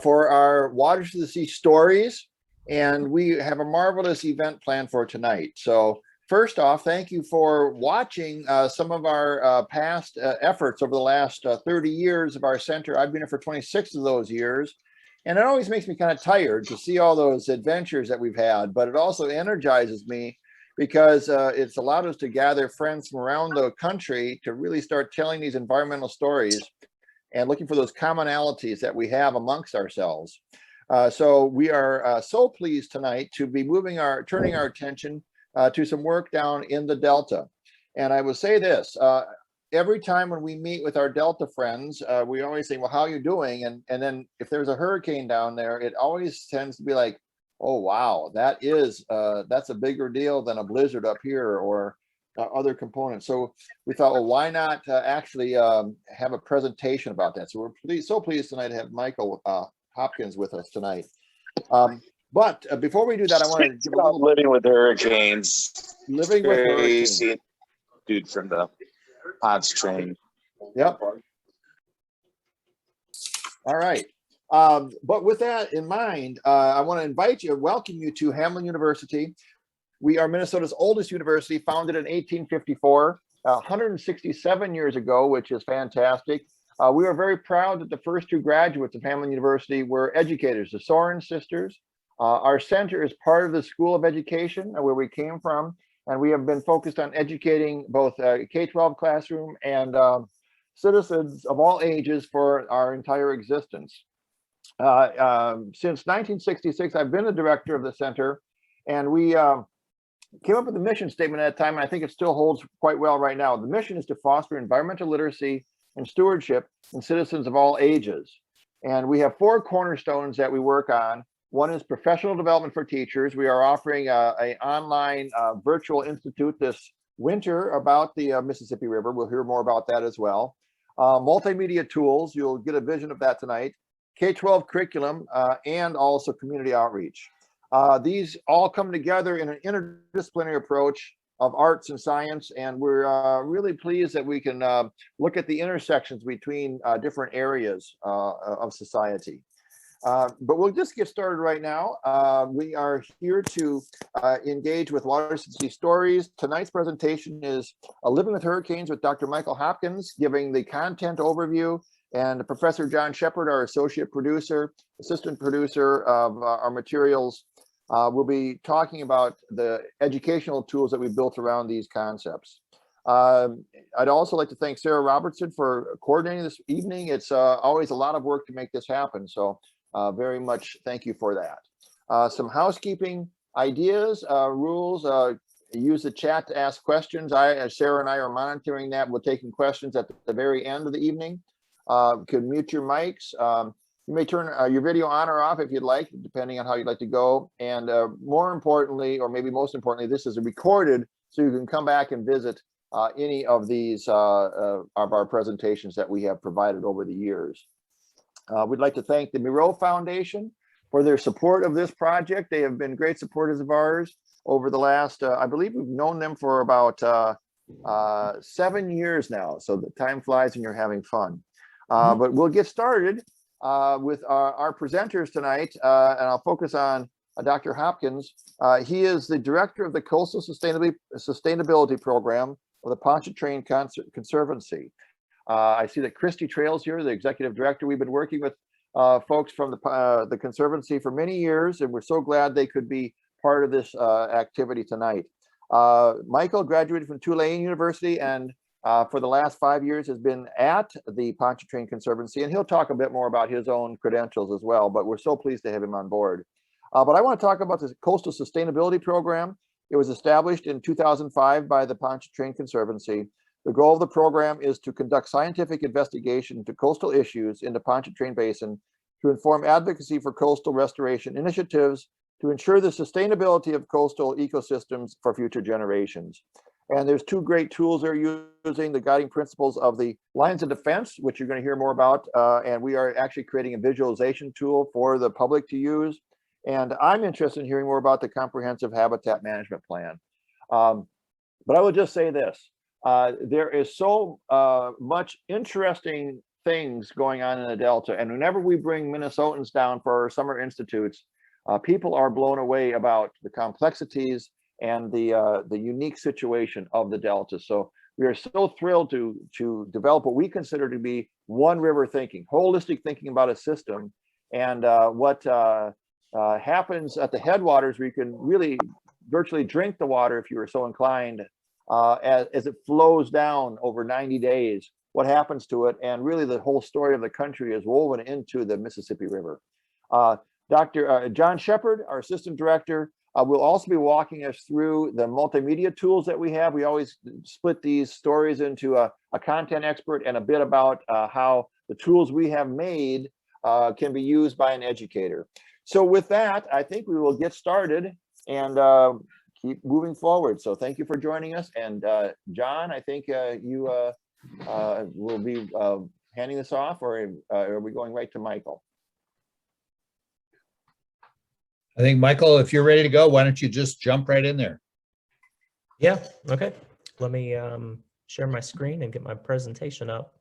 for our Waters to the Sea stories, and we have a marvelous event planned for tonight. So first off, thank you for watching some of our past efforts over the last 30 years of our center. I've been here for 26 of those years, and it always makes me kind of tired to see all those adventures that we've had, but it also energizes me because it's allowed us to gather friends from around the country to really start telling these environmental stories and looking for those commonalities that we have amongst ourselves. So we are so pleased tonight to be turning our attention to some work down in the Delta. And I will say this, every time when we meet with our Delta friends, we always say, well, how are you doing? And then if there's a hurricane down there, it always tends to be like, oh, wow, that's a bigger deal than a blizzard up here or other components. So we thought, well, why not actually have a presentation about that? So we're so pleased tonight to have Michael Hopkins with us tonight. But before we do that, I want to give a little living with hurricanes. Living with hurricanes. Dude from the Pontchartrain. Yep. All right. But with that in mind, I want to welcome you to Hamline University. We are Minnesota's oldest university, founded in 1854, 167 years ago, which is fantastic. We are very proud that the first two graduates of Hamline University were educators, the Soren sisters. Our center is part of the School of Education, where we came from, and we have been focused on educating both K-12 classroom and citizens of all ages for our entire existence. Since 1966, I've been the director of the center, and we came up with a mission statement at that time, and I think it still holds quite well right now. The mission is to foster environmental literacy and stewardship in citizens of all ages. And we have 4 cornerstones that we work on. One is professional development for teachers. We are offering an online virtual institute this winter about the Mississippi River. We'll hear more about that as well. Multimedia tools, you'll get a vision of that tonight. K-12 curriculum, and also community outreach. These all come together in an interdisciplinary approach of arts and science, and we're really pleased that we can look at the intersections between different areas of society. But we'll just get started right now. We are here to engage with Waters to the Sea stories. Tonight's presentation is Living with Hurricanes with Dr. Michael Hopkins, giving the content overview, and Professor John Shepard, our associate producer, assistant producer of our materials, will be talking about the educational tools that we built around these concepts. I'd also like to thank Sarah Robertson for coordinating this evening. It's always a lot of work to make this happen, so very much thank you for that. Some housekeeping ideas, rules. Use the chat to ask questions. Sarah and I are monitoring that. We're taking questions at the very end of the evening. You can mute your mics. You may turn your video on or off if you'd like, depending on how you'd like to go. And more importantly, or maybe most importantly, this is recorded, so you can come back and visit any of these of our presentations that we have provided over the years. We'd like to thank the Miro Foundation for their support of this project. They have been great supporters of ours over the last, I believe we've known them for about 7 years now. So the time flies when you're having fun. But we'll get started with our presenters tonight, and I'll focus on Dr. Hopkins. He is the director of the Coastal Sustainability Program of the Pontchartrain Conservancy. I see that Christy Trails here, the executive director. We've been working with folks from the Conservancy for many years, and we're so glad they could be part of this activity tonight. Michael graduated from Tulane University, and for the last 5 years has been at the Pontchartrain Conservancy, and he'll talk a bit more about his own credentials as well, but we're so pleased to have him on board. But I want to talk about the Coastal Sustainability Program. It was established in 2005 by the Pontchartrain Conservancy. The goal of the program is to conduct scientific investigation into coastal issues in the Pontchartrain Basin, to inform advocacy for coastal restoration initiatives, to ensure the sustainability of coastal ecosystems for future generations. And there's 2 great tools they're using, the guiding principles of the lines of defense, which you're going to hear more about. And we are actually creating a visualization tool for the public to use. And I'm interested in hearing more about the comprehensive habitat management plan. But I will just say this, there is so much interesting things going on in the Delta. And whenever we bring Minnesotans down for our summer institutes, people are blown away about the complexities and the unique situation of the Delta. So we are so thrilled to develop what we consider to be one river thinking, holistic thinking about a system, and what happens at the headwaters, where you can really virtually drink the water if you were so inclined, as it flows down over 90 days, what happens to it, and really the whole story of the country is woven into the Mississippi River. Dr. John Shepard, our assistant director, will also be walking us through the multimedia tools that we have. We always split these stories into a content expert and a bit about how the tools we have made can be used by an educator. So with that, I think we will get started and keep moving forward. So thank you for joining us. And John, I think you will be handing this off, or are we going right to Michael? I think, Michael, if you're ready to go, why don't you just jump right in there? Yeah, okay. Let me share my screen and get my presentation up.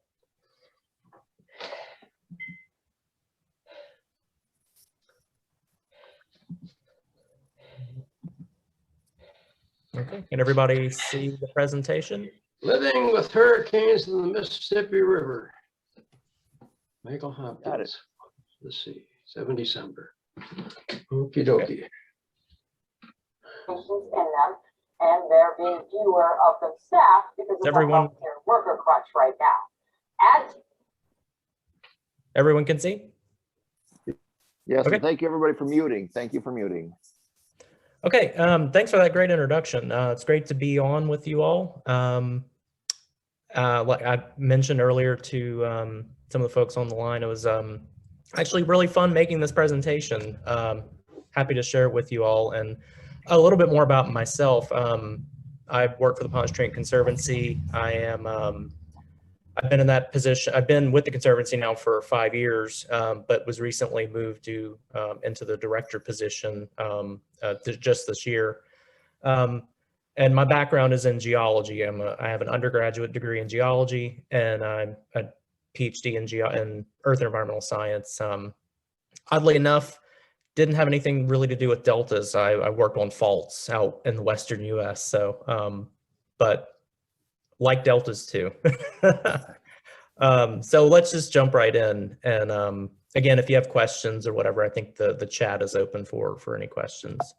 Okay, can everybody see the presentation? Living with hurricanes in the Mississippi River. Michael Got it. Hopkins. Let's see, 7 December. Okie dokie. In them, and there being fewer of them staffed because of the Everyone- healthcare worker crunch right now. And Everyone can see? Yes, Okay. and thank you everybody for muting. Thank you for muting. Okay, thanks for that great introduction. It's great to be on with you all. Like I mentioned earlier to some of the folks on the line, it was actually really fun making this presentation. Happy to share it with you all, and a little bit more about myself. I work for the Pontchartrain Conservancy. I've been in that position. I've been with the Conservancy now for 5 years, but was recently moved to into the director position just this year. And my background is in geology. I have an undergraduate degree in geology, and I'm a PhD in earth and environmental science. Oddly enough, didn't have anything really to do with deltas. I worked on faults out in the Western US. So, but like deltas too. So let's just jump right in. And again, if you have questions or whatever, I think the chat is open for any questions.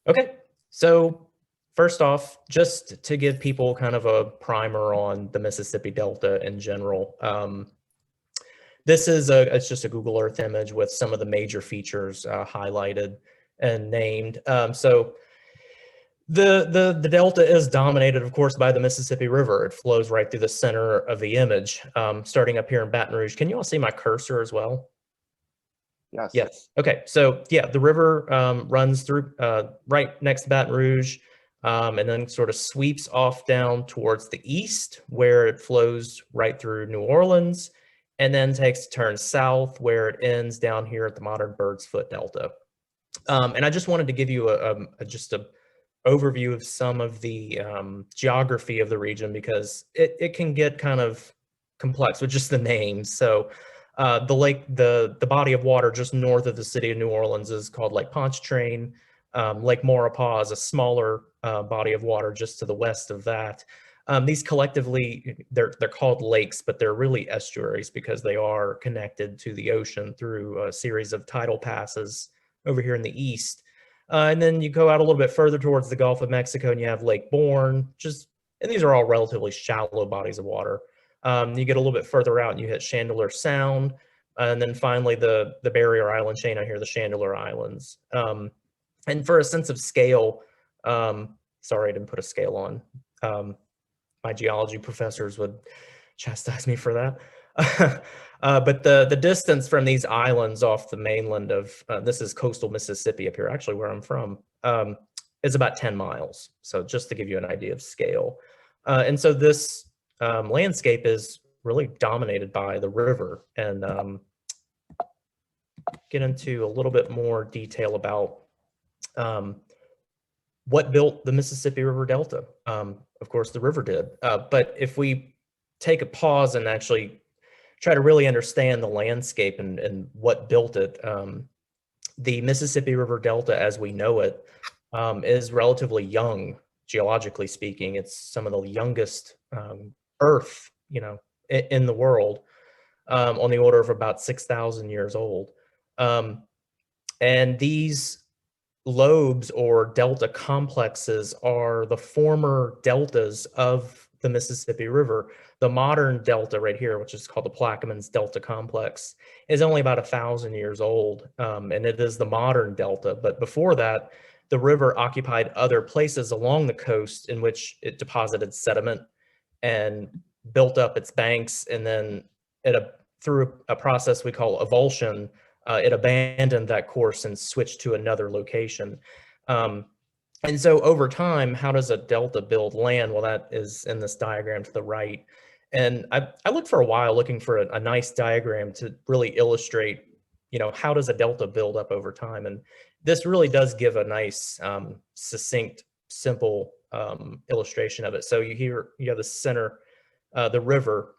Okay, so first off, just to give people kind of a primer on the Mississippi Delta in general. This is it's just a Google Earth image with some of the major features highlighted and named. So the Delta is dominated, of course, by the Mississippi River. It flows right through the center of the image, starting up here in Baton Rouge. Can you all see my cursor as well? Yes. Yes. Okay. So yeah, the river runs through right next to Baton Rouge, and then sort of sweeps off down towards the east, where it flows right through New Orleans, and then takes a turn south, where it ends down here at the modern Bird's Foot Delta. And I just wanted to give you just a overview of some of the geography of the region, because it can get kind of complex with just the names. So the lake, the body of water just north of the city of New Orleans is called Lake Pontchartrain. Lake Maurepas is a smaller body of water just to the west of that. These collectively, they're called lakes, but they're really estuaries because they are connected to the ocean through a series of tidal passes over here in the east. And then you go out a little bit further towards the Gulf of Mexico and you have Lake Bourne, and these are all relatively shallow bodies of water. You get a little bit further out and you hit Chandler Sound, and then finally the barrier island chain out here, the Chandler Islands. And for a sense of scale, sorry, I didn't put a scale on. My geology professors would chastise me for that. But the distance from these islands off the mainland of, this is coastal Mississippi up here, actually where I'm from, is about 10 miles. So just to give you an idea of scale. And so this landscape is really dominated by the river. And get into a little bit more detail about what built the Mississippi River Delta. of course, the river did. But if we take a pause and actually try to really understand the landscape and what built it, the Mississippi River Delta as we know it is relatively young, geologically speaking. It's some of the youngest earth, in the world, on the order of about 6,000 years old. And these lobes or delta complexes are the former deltas of the Mississippi River. The modern delta right here, which is called the Plaquemines Delta Complex, is only about 1,000 years old, and it is the modern delta. But before that, the river occupied other places along the coast in which it deposited sediment and built up its banks, and then through a process we call avulsion, it abandoned that course and switched to another location. And so over time, how does a delta build land? Well, that is in this diagram to the right. And I looked for a while looking for a nice diagram to really illustrate, how does a delta build up over time? And this really does give a nice, succinct, simple illustration of it. So you have the center, the river,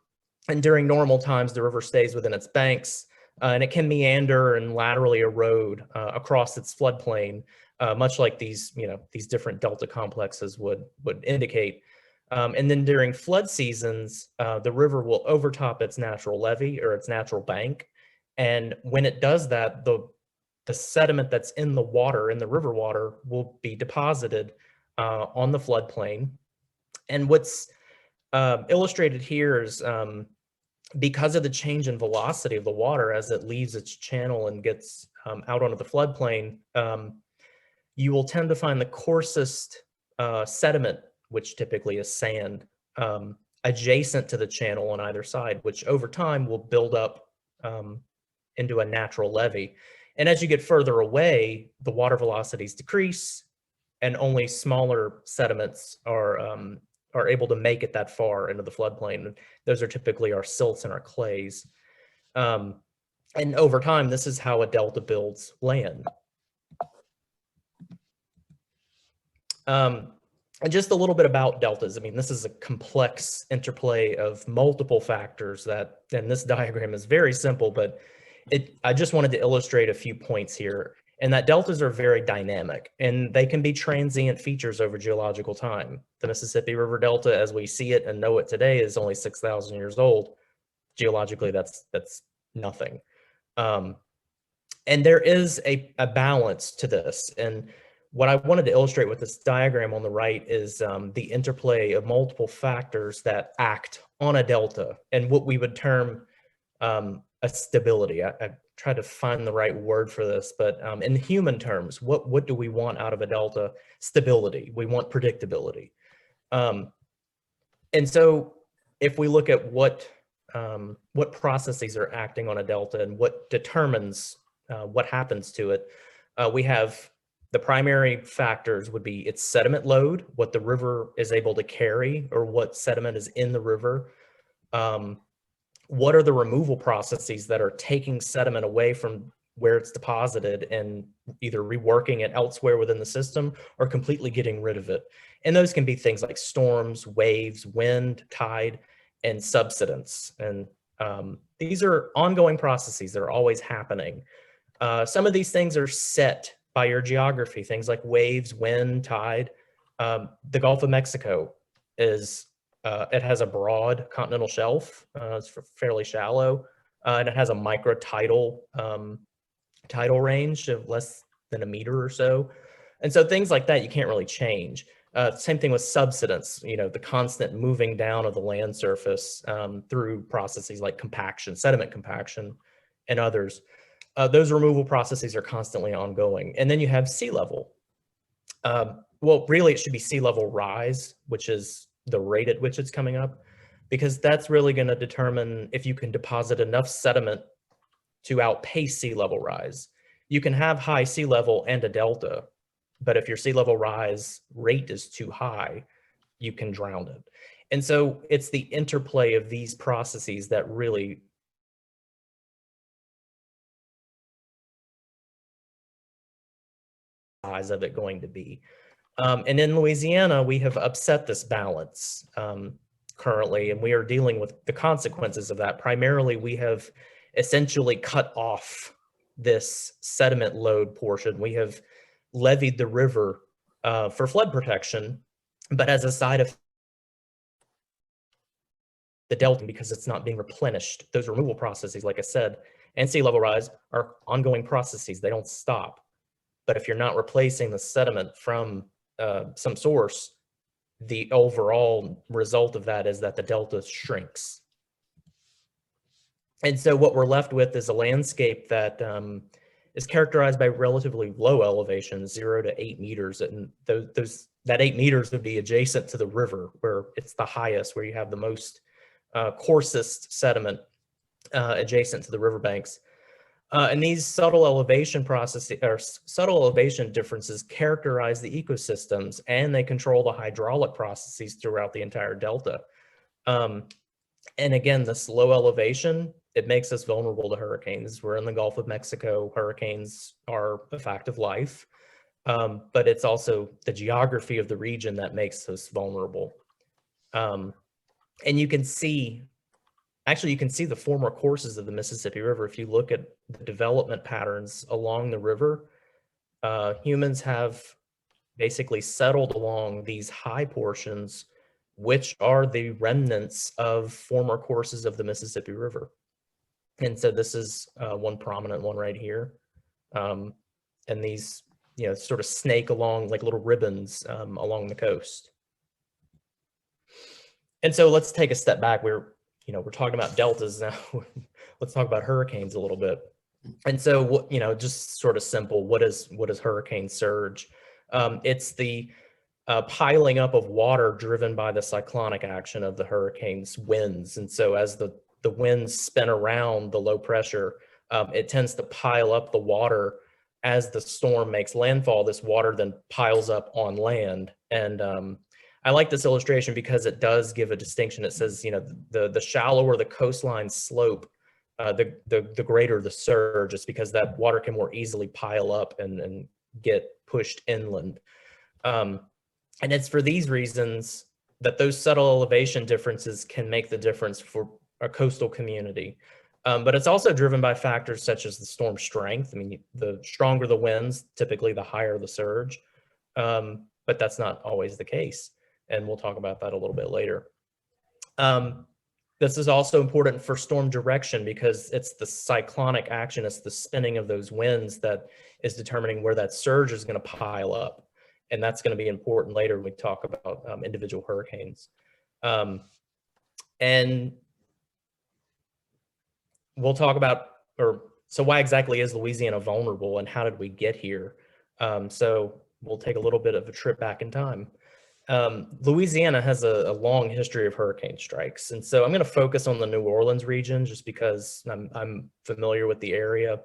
and during normal times, the river stays within its banks, and it can meander and laterally erode across its floodplain, much like these different delta complexes would indicate. And then during flood seasons, the river will overtop its natural levee or its natural bank. And when it does that, the sediment that's in the water, in the river water, will be deposited on the floodplain. And what's illustrated here is because of the change in velocity of the water as it leaves its channel and gets out onto the floodplain, you will tend to find the coarsest sediment, which typically is sand, adjacent to the channel on either side, which over time will build up into a natural levee. And as you get further away, the water velocities decrease, and only smaller sediments are able to make it that far into the floodplain. Those are typically our silts and our clays. And over time, this is how a delta builds land. And just a little bit about deltas. I mean, this is a complex interplay of multiple factors and this diagram is very simple, but I just wanted to illustrate a few points here. And that deltas are very dynamic, and they can be transient features over geological time. The Mississippi River Delta, as we see it and know it today, is only 6,000 years old. Geologically, that's nothing. And there is a balance to this. And what I wanted to illustrate with this diagram on the right is the interplay of multiple factors that act on a delta and what we would term a stability. I tried to find the right word for this, but in human terms, what do we want out of a delta? Stability. We want predictability. And so if we look at what processes are acting on a delta and what determines what happens to it, we have the primary factors would be its sediment load, what the river is able to carry or what sediment is in the river. What are the removal processes that are taking sediment away from where it's deposited and either reworking it elsewhere within the system or completely getting rid of it? And those can be things like storms, waves, wind, tide, and subsidence. And these are ongoing processes that are always happening. Some of these things are set by your geography, things like waves, wind, tide. The Gulf of Mexico it has a broad continental shelf. It's fairly shallow, and it has a microtidal tidal range of less than a meter or so. And so things like that you can't really change. Same thing with subsidence, the constant moving down of the land surface through processes like compaction, sediment compaction, and others. Those removal processes are constantly ongoing. And then you have sea level. Well, really, it should be sea level rise, which is the rate at which it's coming up, because that's really going to determine if you can deposit enough sediment to outpace sea level rise. You can have high sea level and a delta, but if your sea level rise rate is too high, you can drown it. And so it's the interplay of these processes that really size of it going to be. And in Louisiana, we have upset this balance currently, and we are dealing with the consequences of that. Primarily, we have essentially cut off this sediment load portion. We have levied the river for flood protection, but as a side effect, the delta, because it's not being replenished. Those removal processes, like I said, and sea level rise are ongoing processes. They don't stop. But if you're not replacing the sediment from some source, the overall result of that is that the delta shrinks. And so what we're left with is a landscape that is characterized by relatively low elevations, 0 to 8 meters. And that 8 meters would be adjacent to the river, where it's the highest, where you have the most coarsest sediment adjacent to the riverbanks. And these subtle elevation processes, or subtle elevation differences, characterize the ecosystems, and they control the hydraulic processes throughout the entire delta. And again, this low elevation, it makes us vulnerable to hurricanes. We're in the Gulf of Mexico. Hurricanes are a fact of life, but it's also the geography of the region that makes us vulnerable. And you can see, actually, you can see the former courses of the Mississippi River. If you look at the development patterns along the river, humans have basically settled along these high portions, which are the remnants of former courses of the Mississippi River. And so this is one prominent one right here. And these, sort of snake along like little ribbons along the coast. And so let's take a step back. We're talking about deltas now. Let's talk about hurricanes a little bit. And so, just sort of simple, what is hurricane surge? It's the piling up of water driven by the cyclonic action of the hurricane's winds. And so as the winds spin around the low pressure, it tends to pile up the water. As the storm makes landfall, this water then piles up on land. And I like this illustration because it does give a distinction. It says, the shallower the coastline slope, the greater the surge. It's because that water can more easily pile up and get pushed inland. And it's for these reasons that those subtle elevation differences can make the difference for a coastal community. But it's also driven by factors such as the storm strength. I mean, the stronger the winds, typically the higher the surge. But that's not always the case. And we'll talk about that a little bit later. This is also important for storm direction because it's the cyclonic action, it's the spinning of those winds that is determining where that surge is going to pile up. And that's going to be important later when we talk about individual hurricanes. And we'll talk about, so why exactly is Louisiana vulnerable and how did we get here? So we'll take a little bit of a trip back in time. Louisiana has a long history of hurricane strikes. And so I'm going to focus on the New Orleans region just because I'm familiar with the area,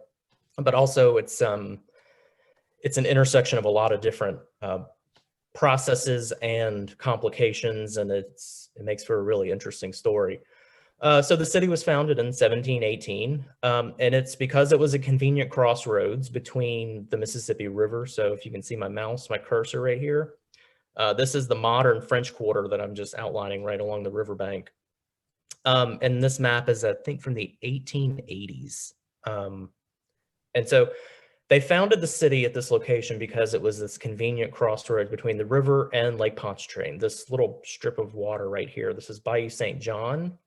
but also it's an intersection of a lot of different processes and complications, and it makes for a really interesting story. So the city was founded in 1718, and it's because it was a convenient crossroads between the Mississippi River. So if you can see my cursor right here, this is the modern French Quarter that I'm just outlining right along the riverbank. And this map is, I think, from the 1880s. And so they founded the city at this location because it was this convenient crossroads between the river and Lake Pontchartrain, this little strip of water right here. This is Bayou St. John.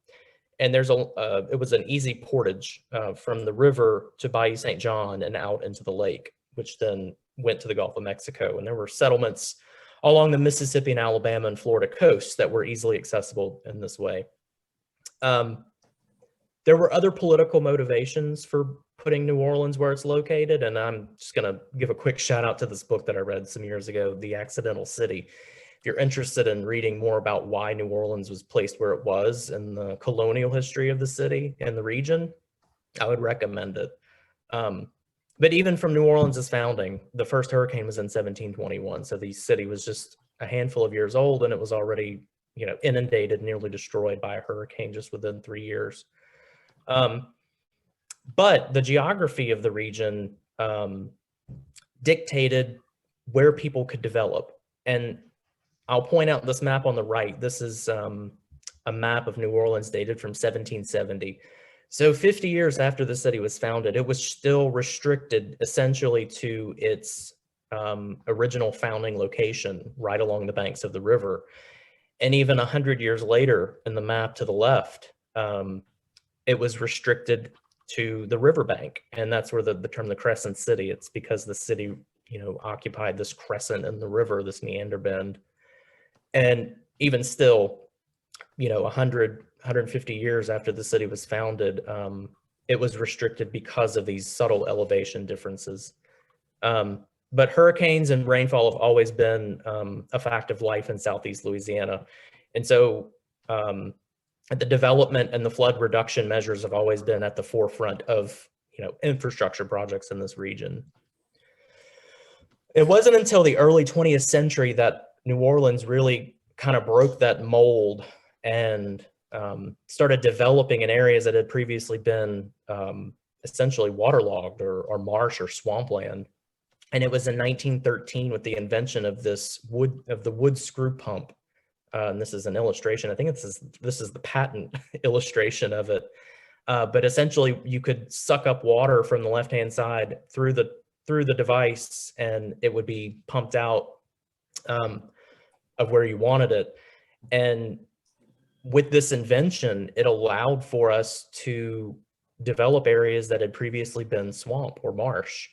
And it was an easy portage from the river to Bayou St. John and out into the lake, which then went to the Gulf of Mexico. And there were settlements along the Mississippi and Alabama and Florida coasts that were easily accessible in this way. There were other political motivations for putting New Orleans where it's located. And I'm just going to give a quick shout out to this book that I read some years ago, The Accidental City. If you're interested in reading more about why New Orleans was placed where it was and the colonial history of the city and the region, I would recommend it. But even from New Orleans' founding, the first hurricane was in 1721. So the city was just a handful of years old and it was already, inundated, nearly destroyed by a hurricane just within 3 years. But the geography of the region dictated where people could develop. And I'll point out this map on the right. This is a map of New Orleans dated from 1770. So 50 years after the city was founded, it was still restricted essentially to its original founding location right along the banks of the river. And even 100 years later in the map to the left, it was restricted to the riverbank. And that's where the term the Crescent City, it's because the city, occupied this crescent in the river, this meander bend. And even still, 150 years after the city was founded, it was restricted because of these subtle elevation differences. But hurricanes and rainfall have always been a fact of life in Southeast Louisiana. And so the development and the flood reduction measures have always been at the forefront of infrastructure projects in this region. It wasn't until the early 20th century that New Orleans really kind of broke that mold and started developing in areas that had previously been essentially waterlogged or marsh or swampland. And it was in 1913 with the invention of the wood screw pump. And this is an illustration. I think this is the patent illustration of it. But essentially, you could suck up water from the left-hand side through the device, and it would be pumped out of where you wanted it. And with this invention, it allowed for us to develop areas that had previously been swamp or marsh.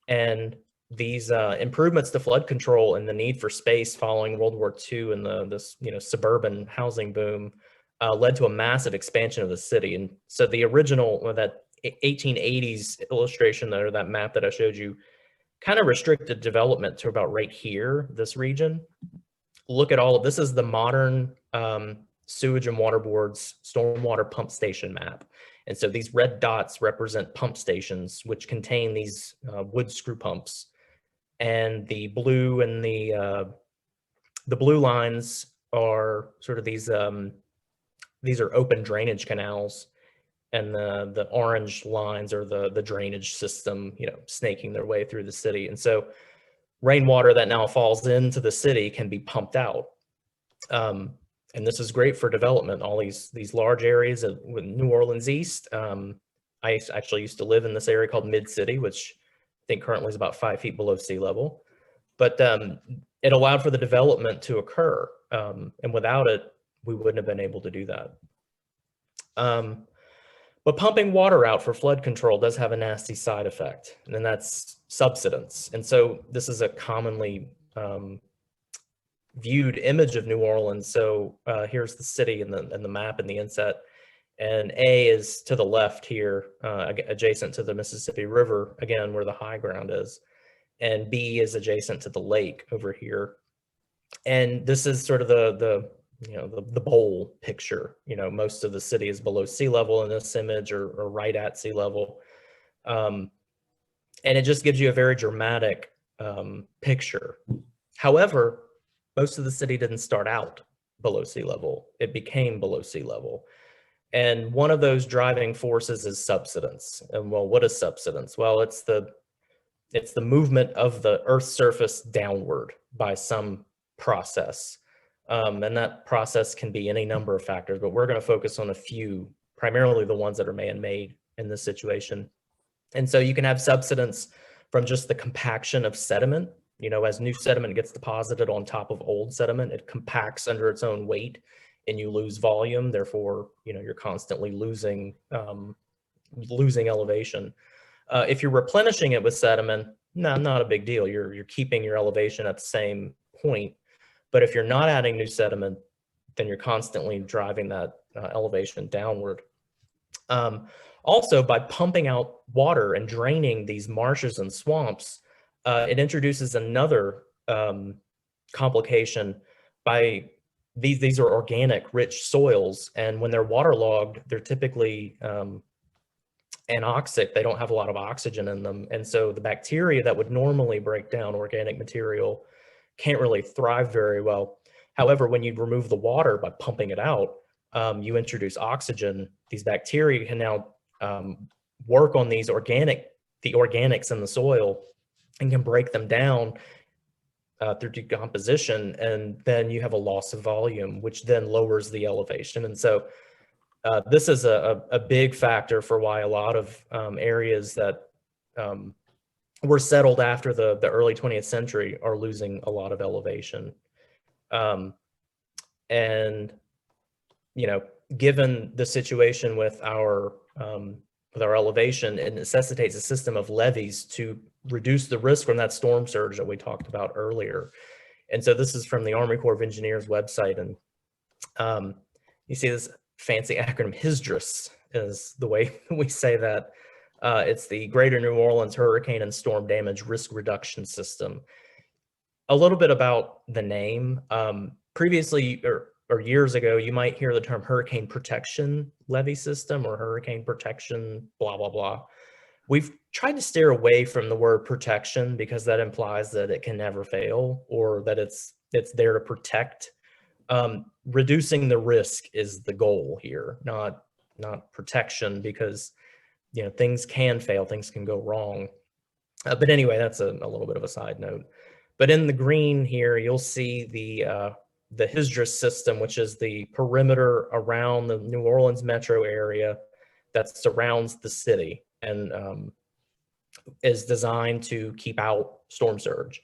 And these improvements to flood control and the need for space following World War II and this suburban housing boom led to a massive expansion of the city. And so the original, that 1880s illustration or that map that I showed you kind of restricted development to about right here, this region. Look at all of this is the modern sewage and water board's stormwater pump station map. And so these red dots represent pump stations, which contain these wood screw pumps. And the blue and the blue lines are sort of these are open drainage canals, and the orange lines are the drainage system, snaking their way through the city. And so rainwater that now falls into the city can be pumped out. And this is great for development, all these large areas of New Orleans East. I actually used to live in this area called Mid-City, which I think currently is about 5 feet below sea level. But it allowed for the development to occur. And without it, we wouldn't have been able to do that. But pumping water out for flood control does have a nasty side effect, and then that's subsidence. And so this is a commonly viewed image of New Orleans. So here's the city and the map and the inset. And A is to the left here, adjacent to the Mississippi River, again, where the high ground is. And B is adjacent to the lake over here. And this is sort of the bowl picture. Most of the city is below sea level in this image, or right at sea level. And it just gives you a very dramatic picture. However, most of the city didn't start out below sea level. It became below sea level. And one of those driving forces is subsidence. And well, what is subsidence? Well, it's the movement of the Earth's surface downward by some process. And that process can be any number of factors, but we're going to focus on a few, primarily the ones that are man-made in this situation. And so you can have subsidence from just the compaction of sediment. As new sediment gets deposited on top of old sediment, it compacts under its own weight and you lose volume. Therefore, you're constantly losing elevation. If you're replenishing it with sediment, no, not a big deal. You're keeping your elevation at the same point. But if you're not adding new sediment, then you're constantly driving that elevation downward. Also, by pumping out water and draining these marshes and swamps, it introduces another complication. By these are organic, rich soils, and when they're waterlogged, they're typically anoxic. They don't have a lot of oxygen in them, and so the bacteria that would normally break down organic material can't really thrive very well. However, when you remove the water by pumping it out, you introduce oxygen. These bacteria can now work on the organics in the soil and can break them down through decomposition, and then you have a loss of volume, which then lowers the elevation. And so this is a big factor for why a lot of areas that were settled after the early 20th century are losing a lot of elevation. And, you know, given the situation with our elevation, it necessitates a system of levees to reduce the risk from that storm surge that we talked about earlier. And so this is from the Army Corps of Engineers website. And you see this fancy acronym, HISDRS is the way we say that. It's the Greater New Orleans Hurricane and Storm Damage Risk Reduction System. A little bit about the name. Previously, or years ago, you might hear the term hurricane protection levee system or hurricane protection, blah, blah, blah. We've tried to steer away from the word protection because that implies that it can never fail or that it's there to protect. Reducing the risk is the goal here, not protection, because, you know, things can fail, things can go wrong. But anyway, that's a little bit of a side note. But in the green here, you'll see the HISDRS system, which is the perimeter around the New Orleans metro area that surrounds the city and is designed to keep out storm surge.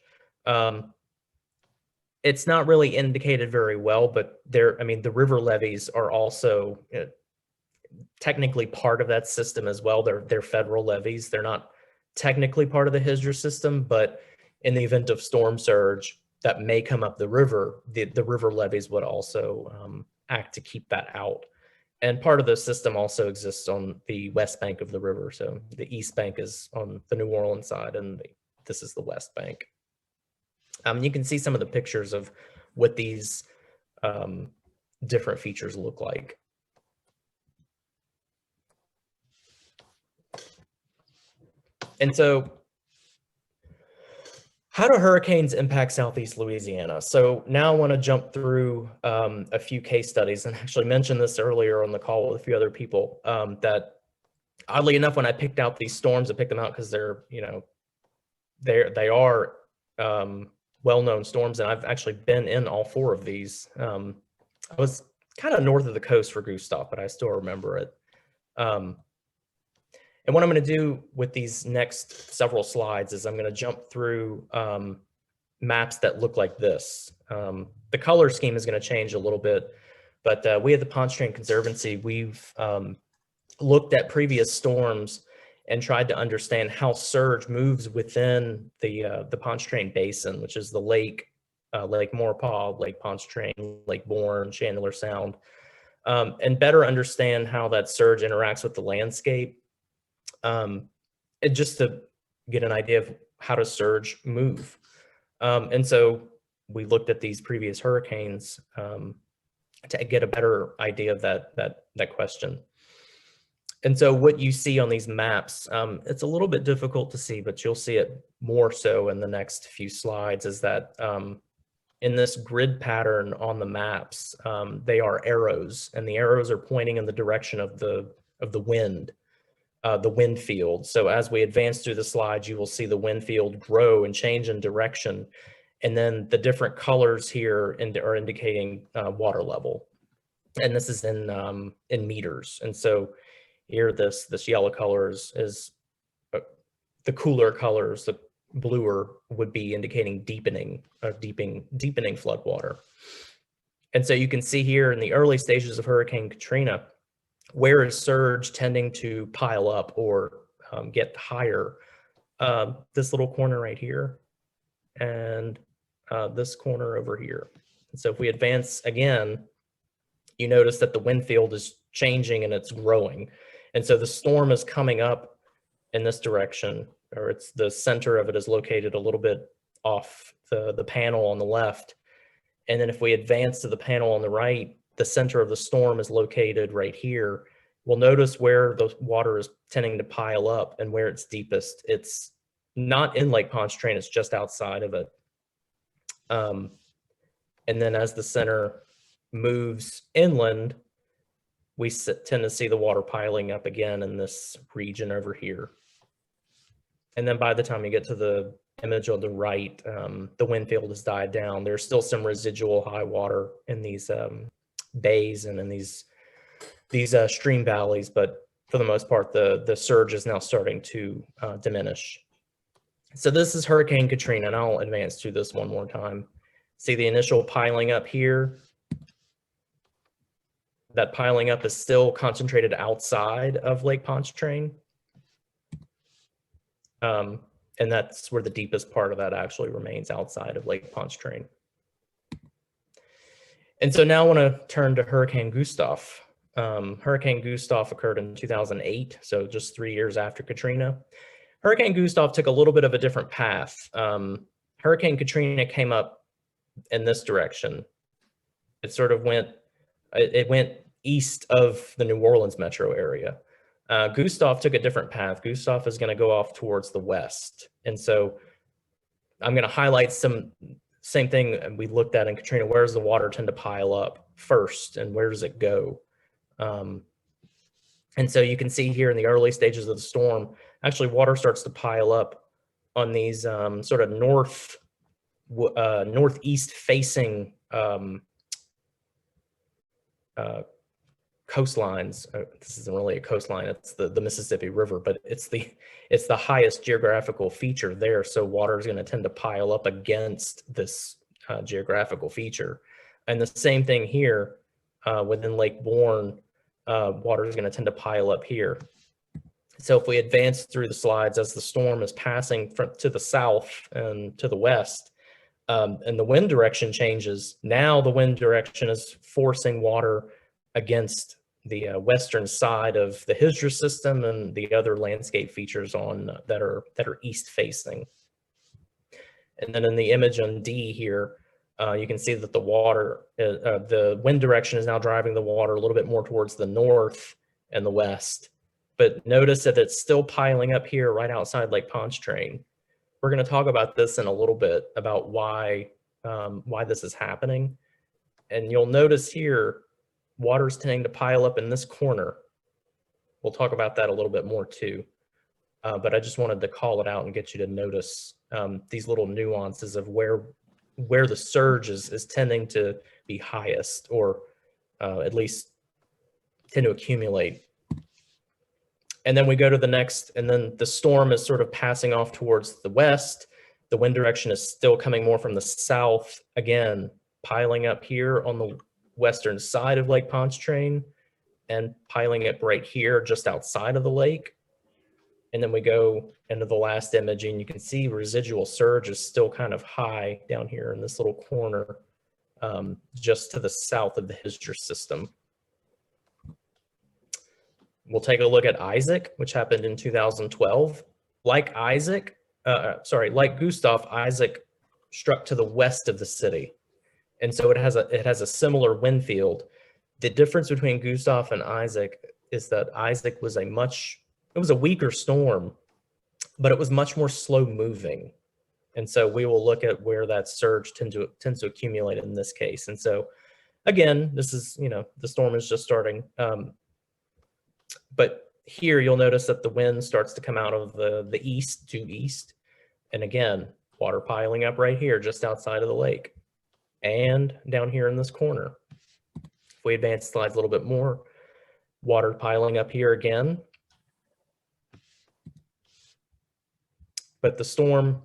It's not really indicated very well, but I mean, the river levees are also technically part of that system as well. They're federal levees. They're not technically part of the HISDRS system, but in the event of storm surge that may come up the river, the river levees would also act to keep that out. And part of the system also exists on the west bank of the river. So the east bank is on the New Orleans side, and this is the west bank. You can see some of the pictures of what these different features look like. And so how do hurricanes impact Southeast Louisiana? So now I want to jump through a few case studies, and actually mentioned this earlier on the call with a few other people, that oddly enough, when I picked out these storms, I picked them out because they're, you know, they are well-known storms, and I've actually been in all four of these. I was kind of north of the coast for Gustav, but I still remember it. And what I'm going to do with these next several slides is I'm going to jump through maps that look like this. The color scheme is going to change a little bit, but we at the Pontchartrain Conservancy, we've looked at previous storms and tried to understand how surge moves within the Pontchartrain Basin, which is the Lake Maurepas, Lake Pontchartrain, Lake Bourne, Chandler Sound, and better understand how that surge interacts with the landscape. And just to get an idea of how does surge move. And so we looked at these previous hurricanes to get a better idea of that question. And so what you see on these maps, it's a little bit difficult to see, but you'll see it more so in the next few slides, is that in this grid pattern on the maps, they are arrows, and the arrows are pointing in the direction of the wind field. So as we advance through the slides, you will see the wind field grow and change in direction. And then the different colors here are indicating water level. And this is in meters. And so here, this yellow color is the cooler colors. The bluer would be indicating deepening floodwater. And so you can see here in the early stages of Hurricane Katrina, where is surge tending to pile up or get higher? This little corner right here, and this corner over here. And so if we advance again, you notice that the wind field is changing and it's growing. And so the storm is coming up in this direction, or it's the center of it is located a little bit off the panel on the left. And then if we advance to the panel on the right, the center of the storm is located right here. We'll notice where the water is tending to pile up and where it's deepest. It's not in Lake Pontchartrain, it's just outside of it. And then as the center moves inland, we tend to see the water piling up again in this region over here. And then by the time you get to the image on the right, the wind field has died down. There's still some residual high water in these bays and in these stream valleys, but for the most part, the surge is now starting to diminish. So this is Hurricane Katrina, and I'll advance through this one more time. See the initial piling up here? That piling up is still concentrated outside of Lake Pontchartrain. And that's where the deepest part of that actually remains, outside of Lake Pontchartrain. And so now I want to turn to Hurricane Gustav. Hurricane Gustav occurred in 2008, so just 3 years after Katrina. Hurricane Gustav took a little bit of a different path. Hurricane Katrina came up in this direction. It sort of went east of the New Orleans metro area. Gustav took a different path. Gustav is going to go off towards the west. And so I'm going to highlight same thing we looked at in Katrina. Where does the water tend to pile up first, and where does it go? And so you can see here in the early stages of the storm, actually water starts to pile up on these sort of northeast facing coastlines. This isn't really a coastline, it's the Mississippi River, but it's the highest geographical feature there. So water is going to tend to pile up against this geographical feature. And the same thing here within Lake Bourne, water is going to tend to pile up here. So if we advance through the slides as the storm is passing to the south and to the west, and the wind direction changes, now the wind direction is forcing water against the western side of the Hydra system and the other landscape features on that are east facing. And then in the image on D here, you can see that the wind direction is now driving the water a little bit more towards the north and the west. But notice that it's still piling up here right outside Lake Pontchartrain. We're going to talk about this in a little bit, about why this is happening. And you'll notice here, water's tending to pile up in this corner. We'll talk about that a little bit more too. But I just wanted to call it out and get you to notice these little nuances of where the surge is tending to be highest, or at least tend to accumulate. And then we go to the next, and then the storm is sort of passing off towards the west. The wind direction is still coming more from the south, again, piling up here on the western side of Lake Pontchartrain and piling up right here just outside of the lake. And then we go into the last image, and you can see residual surge is still kind of high down here in this little corner, just to the south of the Hydra system. We'll take a look at Isaac, which happened in 2012. Like Gustav, Isaac struck to the west of the city. And so it has a similar wind field. The difference between Gustav and Isaac is that Isaac was it was a weaker storm, but it was much more slow moving. And so we will look at where that surge tends to accumulate in this case. And so again, this is, the storm is just starting. But here you'll notice that the wind starts to come out of the east to east. And again, water piling up right here just outside of the lake and down here in this corner. If we advance the slides a little bit more, water piling up here again. But the storm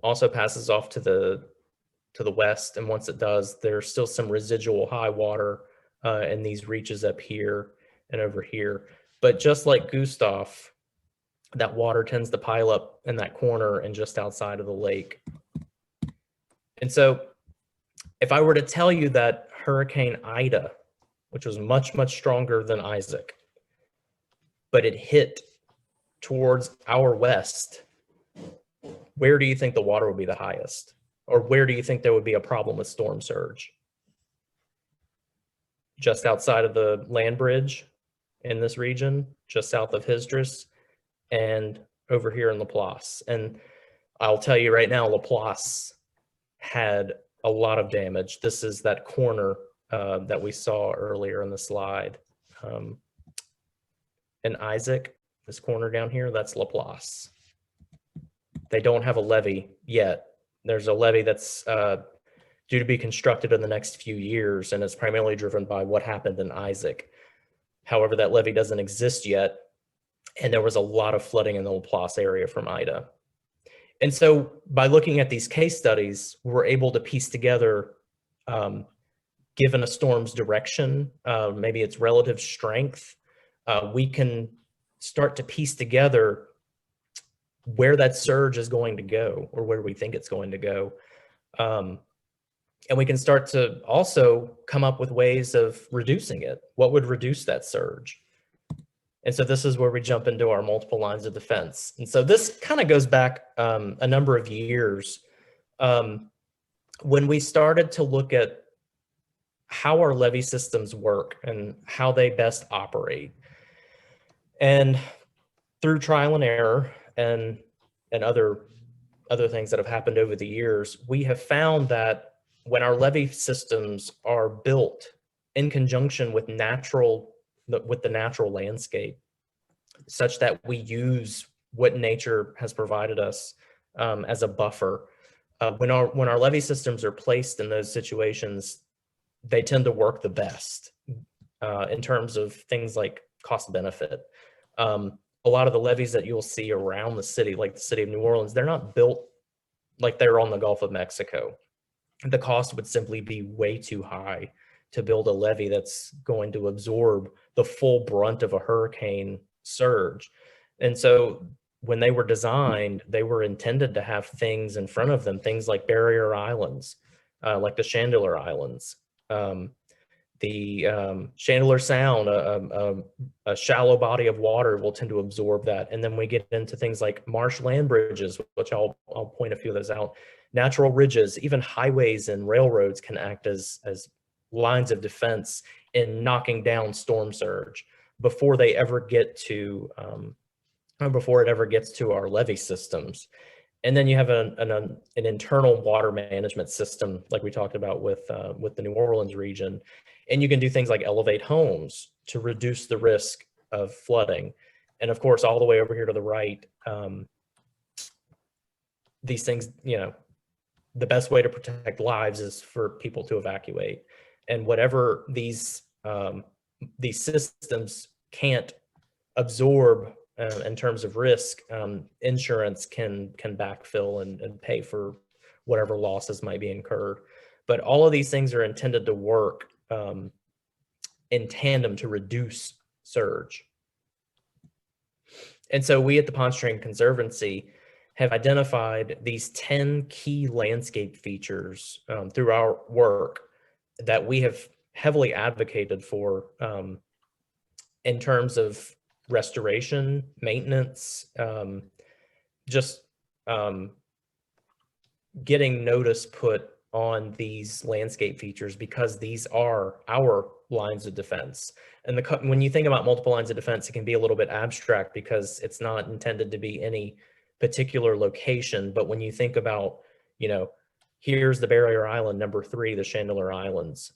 also passes off to the west. And once it does, there's still some residual high water in these reaches up here and over here. But just like Gustav, that water tends to pile up in that corner and just outside of the lake. And so if I were to tell you that Hurricane Ida, which was much, much stronger than Isaac, but it hit towards our west, where do you think the water would be the highest? Or where do you think there would be a problem with storm surge? Just outside of the land bridge in this region, just south of Hydrus, and over here in Laplace. And I'll tell you right now, Laplace had a lot of damage. This is that corner that we saw earlier in the slide. And Isaac, this corner down here, that's Laplace. They don't have a levee yet. There's a levee that's due to be constructed in the next few years, and it's primarily driven by what happened in Isaac. However, that levee doesn't exist yet, and there was a lot of flooding in the Laplace area from Ida. And so by looking at these case studies, we're able to piece together, given a storm's direction, maybe its relative strength, we can start to piece together where that surge is going to go, or where we think it's going to go. And we can start to also come up with ways of reducing it. What would reduce that surge? And so this is where we jump into our multiple lines of defense. And so this kind of goes back a number of years when we started to look at how our levee systems work and how they best operate. And through trial and error and other things that have happened over the years, we have found that when our levee systems are built in conjunction with the natural landscape, such that we use what nature has provided us as a buffer, when our levee systems are placed in those situations, they tend to work the best in terms of things like cost benefit. A lot of the levees that you'll see around the city, like the city of New Orleans, they're not built like they're on the Gulf of Mexico. The cost would simply be way too high to build a levee that's going to absorb the full brunt of a hurricane surge. And so when they were designed, they were intended to have things in front of them, things like barrier islands, like the Chandeleur Islands. The Chandeleur Sound, a shallow body of water will tend to absorb that. And then we get into things like marsh land bridges, which I'll point a few of those out. Natural ridges, even highways and railroads can act as lines of defense in knocking down storm surge before they ever get to, before it ever gets to our levee systems. And then you have an internal water management system, like we talked about with the New Orleans region. And you can do things like elevate homes to reduce the risk of flooding. And of course, all the way over here to the right, these things, you know, the best way to protect lives is for people to evacuate. And whatever these systems can't absorb in terms of risk, insurance can backfill and pay for whatever losses might be incurred. But all of these things are intended to work in tandem to reduce surge. And so we at the Pontchartrain Conservancy have identified these 10 key landscape features through our work that we have heavily advocated for in terms of restoration, maintenance, getting notice put on these landscape features, because these are our lines of defense. And when you think about multiple lines of defense, it can be a little bit abstract because it's not intended to be any particular location. But when you think about, you know, here's the barrier island, number 3, the Chandeleur Islands.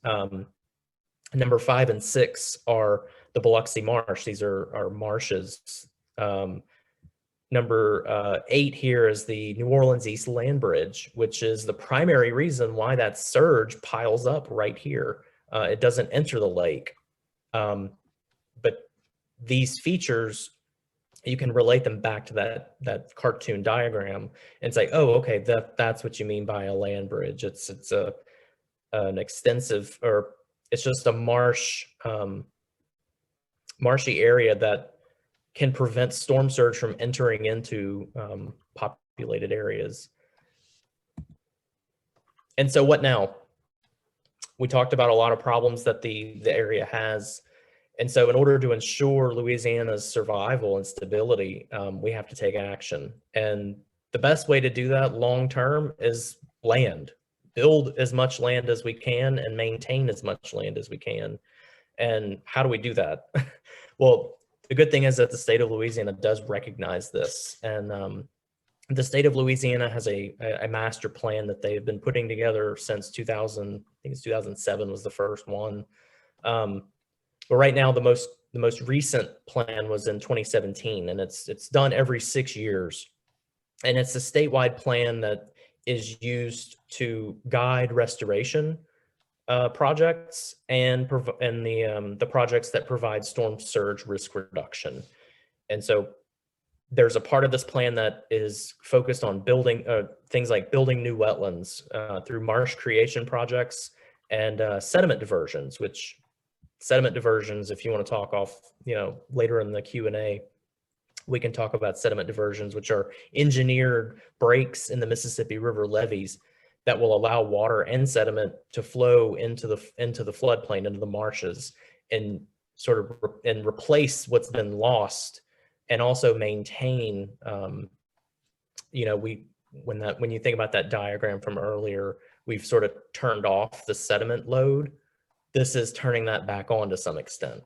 Number 5 and 6 are the Biloxi Marsh. These are marshes. Number 8 here is the New Orleans East Land Bridge, which is the primary reason why that surge piles up right here. It doesn't enter the lake. But these features, you can relate them back to that cartoon diagram and say, oh, okay, that's what you mean by a land bridge. It's an extensive, or it's just a marshy area that can prevent storm surge from entering into populated areas. And so what now? We talked about a lot of problems that the area has. And so in order to ensure Louisiana's survival and stability, we have to take action. And the best way to do that long-term is land. Build as much land as we can and maintain as much land as we can. And how do we do that? Well, the good thing is that the state of Louisiana does recognize this. And the state of Louisiana has a master plan that they've been putting together since 2000, I think it's 2007 was the first one. But right now, the most recent plan was in 2017, and it's done every 6 years. And it's a statewide plan that is used to guide restoration projects and the projects that provide storm surge risk reduction. And so there's a part of this plan that is focused on building things like building new wetlands through marsh creation projects and sediment diversions, which sediment diversions, if you want to talk off, later in the Q&A, we can talk about sediment diversions, which are engineered breaks in the Mississippi River levees that will allow water and sediment to flow into the floodplain, into the marshes, and sort of replace what's been lost, and also maintain. When you think about that diagram from earlier, we've sort of turned off the sediment load. This is turning that back on to some extent,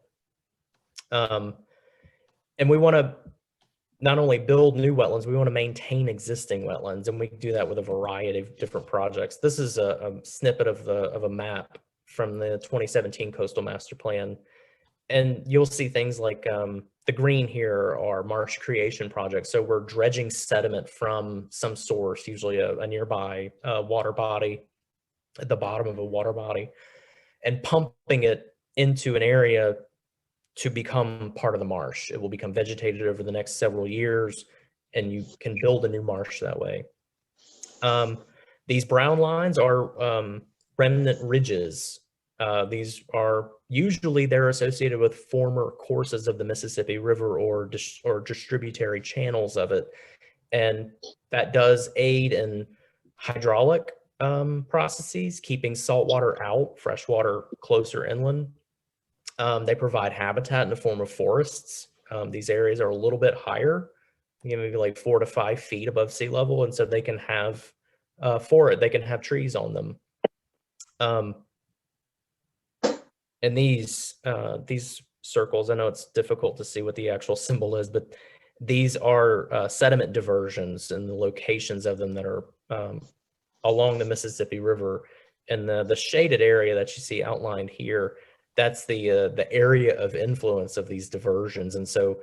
and we want to not only build new wetlands, we want to maintain existing wetlands, and we can do that with a variety of different projects. This is a snippet of a map from the 2017 Coastal Master Plan, and you'll see things like the green here are marsh creation projects. So we're dredging sediment from some source, usually a nearby water body, at the bottom of a water body, and pumping it into an area to become part of the marsh. It will become vegetated over the next several years, and you can build a new marsh that way. These brown lines are remnant ridges. These are usually they're associated with former courses of the Mississippi River or distributary channels of it, and that does aid in hydraulic processes, keeping salt water out, fresh water closer inland. They provide habitat in the form of forests. These areas are a little bit higher, maybe like 4 to 5 feet above sea level, and so they can have they can have trees on them. And these circles, I know it's difficult to see what the actual symbol is, but these are sediment diversions and the locations of them that are along the Mississippi River. And the shaded area that you see outlined here, that's the area of influence of these diversions. And so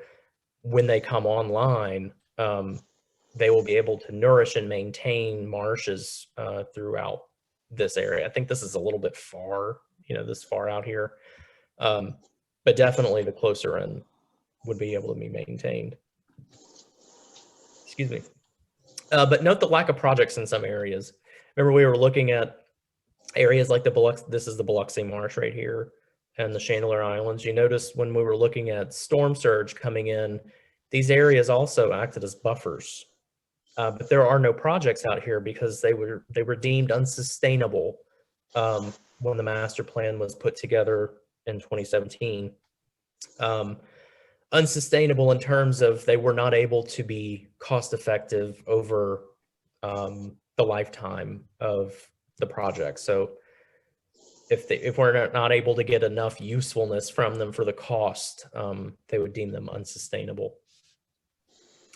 when they come online, they will be able to nourish and maintain marshes throughout this area. I think this is a little bit far, this far out here, but definitely the closer in would be able to be maintained. Excuse me. But note the lack of projects in some areas. Remember, we were looking at areas like this is the Biloxi Marsh right here, and the Chandler Islands. You notice when we were looking at storm surge coming in, these areas also acted as buffers. But there are no projects out here because they were deemed unsustainable when the master plan was put together in 2017. Unsustainable in terms of they were not able to be cost effective over the lifetime of the project. So if we're not able to get enough usefulness from them for the cost, they would deem them unsustainable.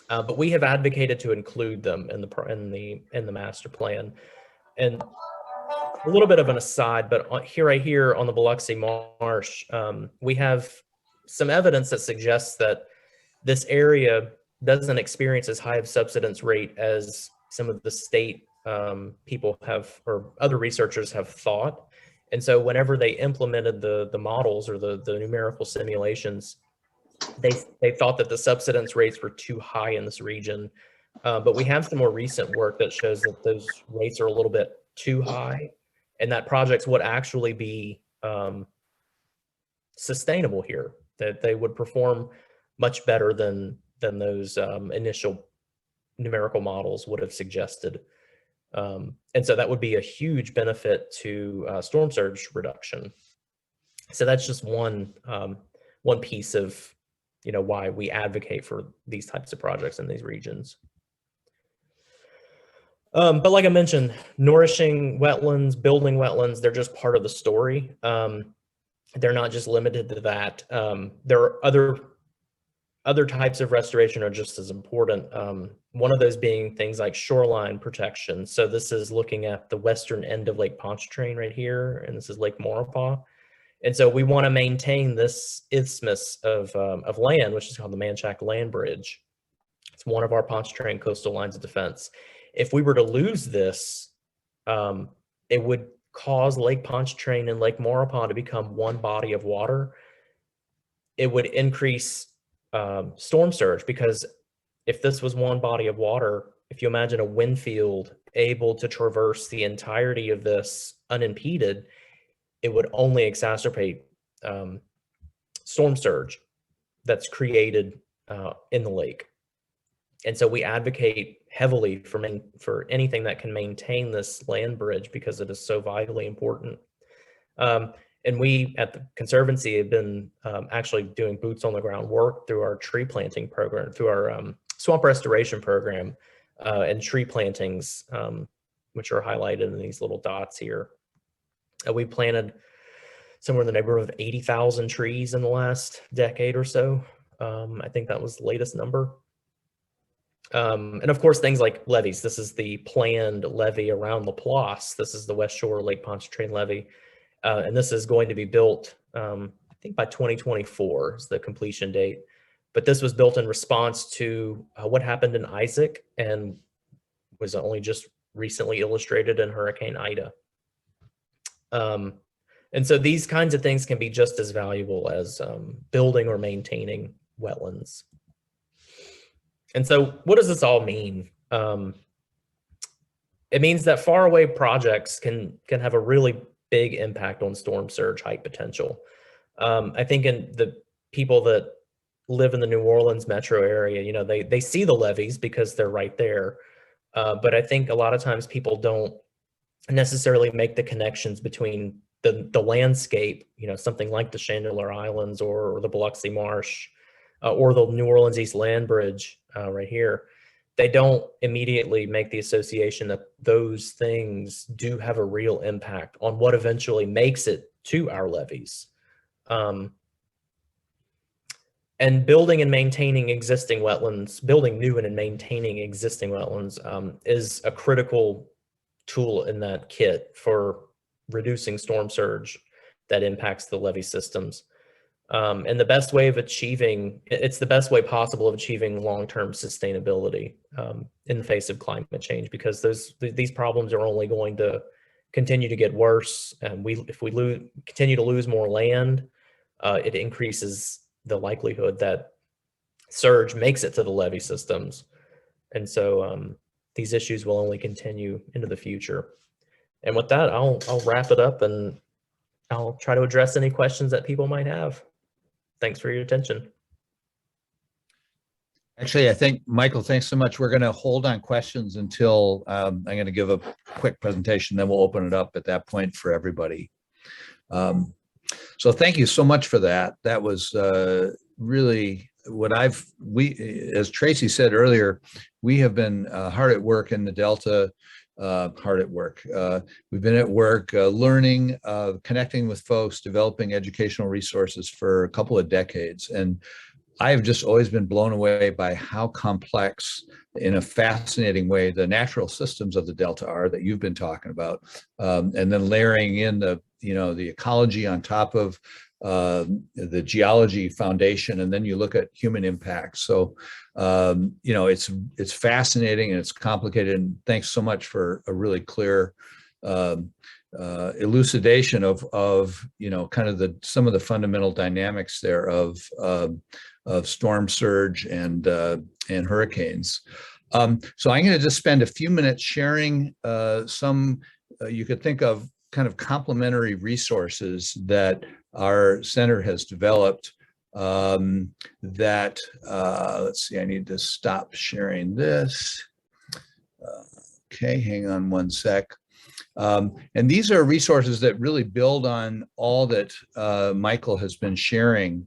But we have advocated to include them in the master plan. And a little bit of an aside, but right here on the Biloxi Marsh, we have some evidence that suggests that this area doesn't experience as high of subsidence rate as some of the state people have, or other researchers have thought. And so whenever they implemented the models or the numerical simulations, they thought that the subsidence rates were too high in this region. But we have some more recent work that shows that those rates are a little bit too high, and that projects would actually be sustainable here, that they would perform much better than those initial numerical models would have suggested. And so that would be a huge benefit to storm surge reduction. So that's just one piece of why we advocate for these types of projects in these regions. But like I mentioned, nourishing wetlands, building wetlands, they're just part of the story. They're not just limited to that. There are other types of restoration are just as important. One of those being things like shoreline protection. So this is looking at the western end of Lake Pontchartrain right here, and this is Lake Maurepas. And so we want to maintain this isthmus of land, which is called the Manchac Land Bridge. It's one of our Pontchartrain coastal lines of defense. If we were to lose this, it would cause Lake Pontchartrain and Lake Maurepas to become one body of water. It would increase storm surge, because if this was one body of water, if you imagine a wind field able to traverse the entirety of this unimpeded, it would only exacerbate storm surge that's created in the lake. And so we advocate heavily for anything that can maintain this land bridge, because it is so vitally important. And we at the Conservancy have been actually doing boots on the ground work through our tree planting program, through our swamp restoration program, and tree plantings, which are highlighted in these little dots here. We planted somewhere in the neighborhood of 80,000 trees in the last decade or so. I think that was the latest number. And of course, things like levees. This is the planned levee around Laplace. This is the West Shore Lake Pontchartrain levee. And this is going to be built, I think by 2024 is the completion date. But this was built in response to what happened in Isaac and was only just recently illustrated in Hurricane Ida. And so these kinds of things can be just as valuable as building or maintaining wetlands. And so what does this all mean? It means that faraway projects can have a really big impact on storm surge height potential. I think in the people that live in the New Orleans metro area, you know, they see the levees because they're right there. But I think a lot of times people don't necessarily make the connections between the landscape, you know, something like the Chandeleur Islands or the Biloxi Marsh or the New Orleans East Land Bridge right here. They don't immediately make the association that those things do have a real impact on what eventually makes it to our levees. And building and maintaining existing wetlands, building new and maintaining existing wetlands is a critical tool in that kit for reducing storm surge that impacts the levee systems. And the best way of achieving, it's the best way possible of achieving long-term sustainability in the face of climate change, because these problems are only going to continue to get worse. And if we continue to lose more land, it increases the likelihood that surge makes it to the levee systems. And so these issues will only continue into the future. And with that, I'll wrap it up and I'll try to address any questions that people might have. Thanks for your attention. Actually, I think, Michael, thanks so much. We're going to hold on questions until I'm going to give a quick presentation, then we'll open it up at that point for everybody. So thank you so much for that. That was really what as Tracy said earlier, we have been hard at work in the Delta, hard at work. We've been at work learning, connecting with folks, developing educational resources for a couple of decades. And I have just always been blown away by how complex, in a fascinating way, the natural systems of the Delta are that you've been talking about. And then layering in the ecology on top of the geology foundation, and then you look at human impact. So, it's fascinating and it's complicated. And thanks so much for a really clear elucidation of kind of some of the fundamental dynamics there of storm surge and hurricanes. So I'm going to just spend a few minutes sharing some you could think of kind of complementary resources that our center has developed that, let's see, I need to stop sharing this. Okay, hang on one sec. And these are resources that really build on all that Michael has been sharing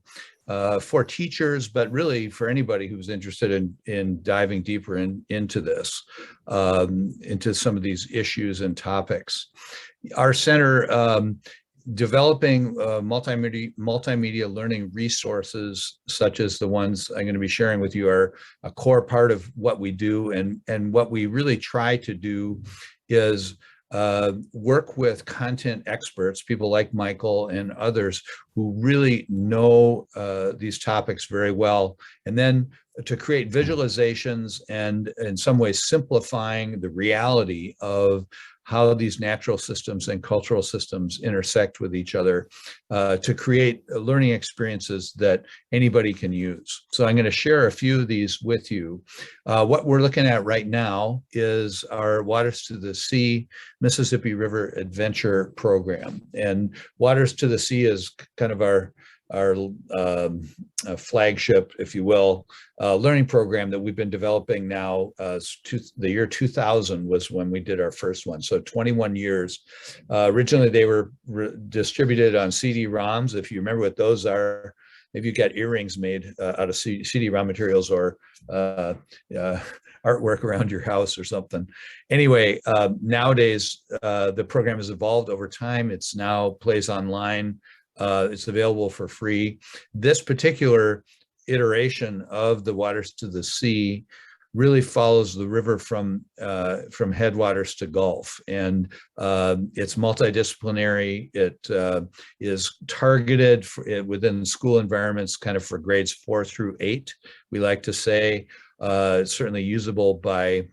for teachers, but really for anybody who's interested in diving deeper into this, into some of these issues and topics. Our center developing multimedia learning resources such as the ones I'm going to be sharing with you are a core part of what we do. And what we really try to do is work with content experts, people like Michael and others who really know these topics very well, and then to create visualizations and in some ways simplifying the reality of how these natural systems and cultural systems intersect with each other to create learning experiences that anybody can use. So I'm going to share a few of these with you. What we're looking at right now is our Waters to the Sea Mississippi River Adventure Program. And Waters to the Sea is kind of our flagship, if you will, learning program that we've been developing now. The year 2000 was when we did our first one, so 21 years. Originally, they were distributed on CD-ROMs. If you remember what those are, maybe you got earrings made out of CD-ROM materials or artwork around your house or something. Anyway, nowadays, the program has evolved over time. It's now plays online. It's available for free. This particular iteration of the Waters to the Sea really follows the river from headwaters to Gulf, and it's multidisciplinary. It is targeted within school environments, kind of for grades 4 through 8. We like to say it's certainly usable by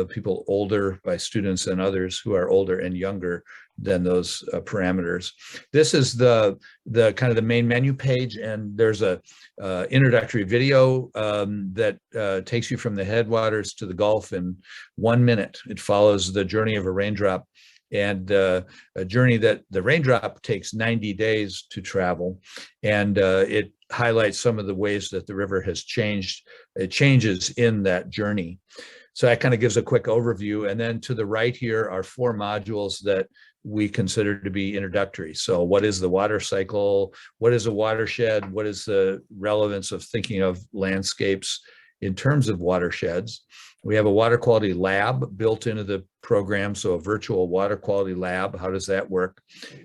people older, by students and others who are older and younger than those parameters. This is the kind of the main menu page, and there's a introductory video that takes you from the headwaters to the Gulf in 1 minute. It follows the journey of a raindrop, and a journey that the raindrop takes 90 days to travel, and it highlights some of the ways that the river has changed. It changes in that journey. So that kind of gives a quick overview. And then to the right here are 4 modules that we consider to be introductory. So what is the water cycle? What is a watershed? What is the relevance of thinking of landscapes in terms of watersheds? We have a water quality lab built into the program, so a virtual water quality lab. How does that work?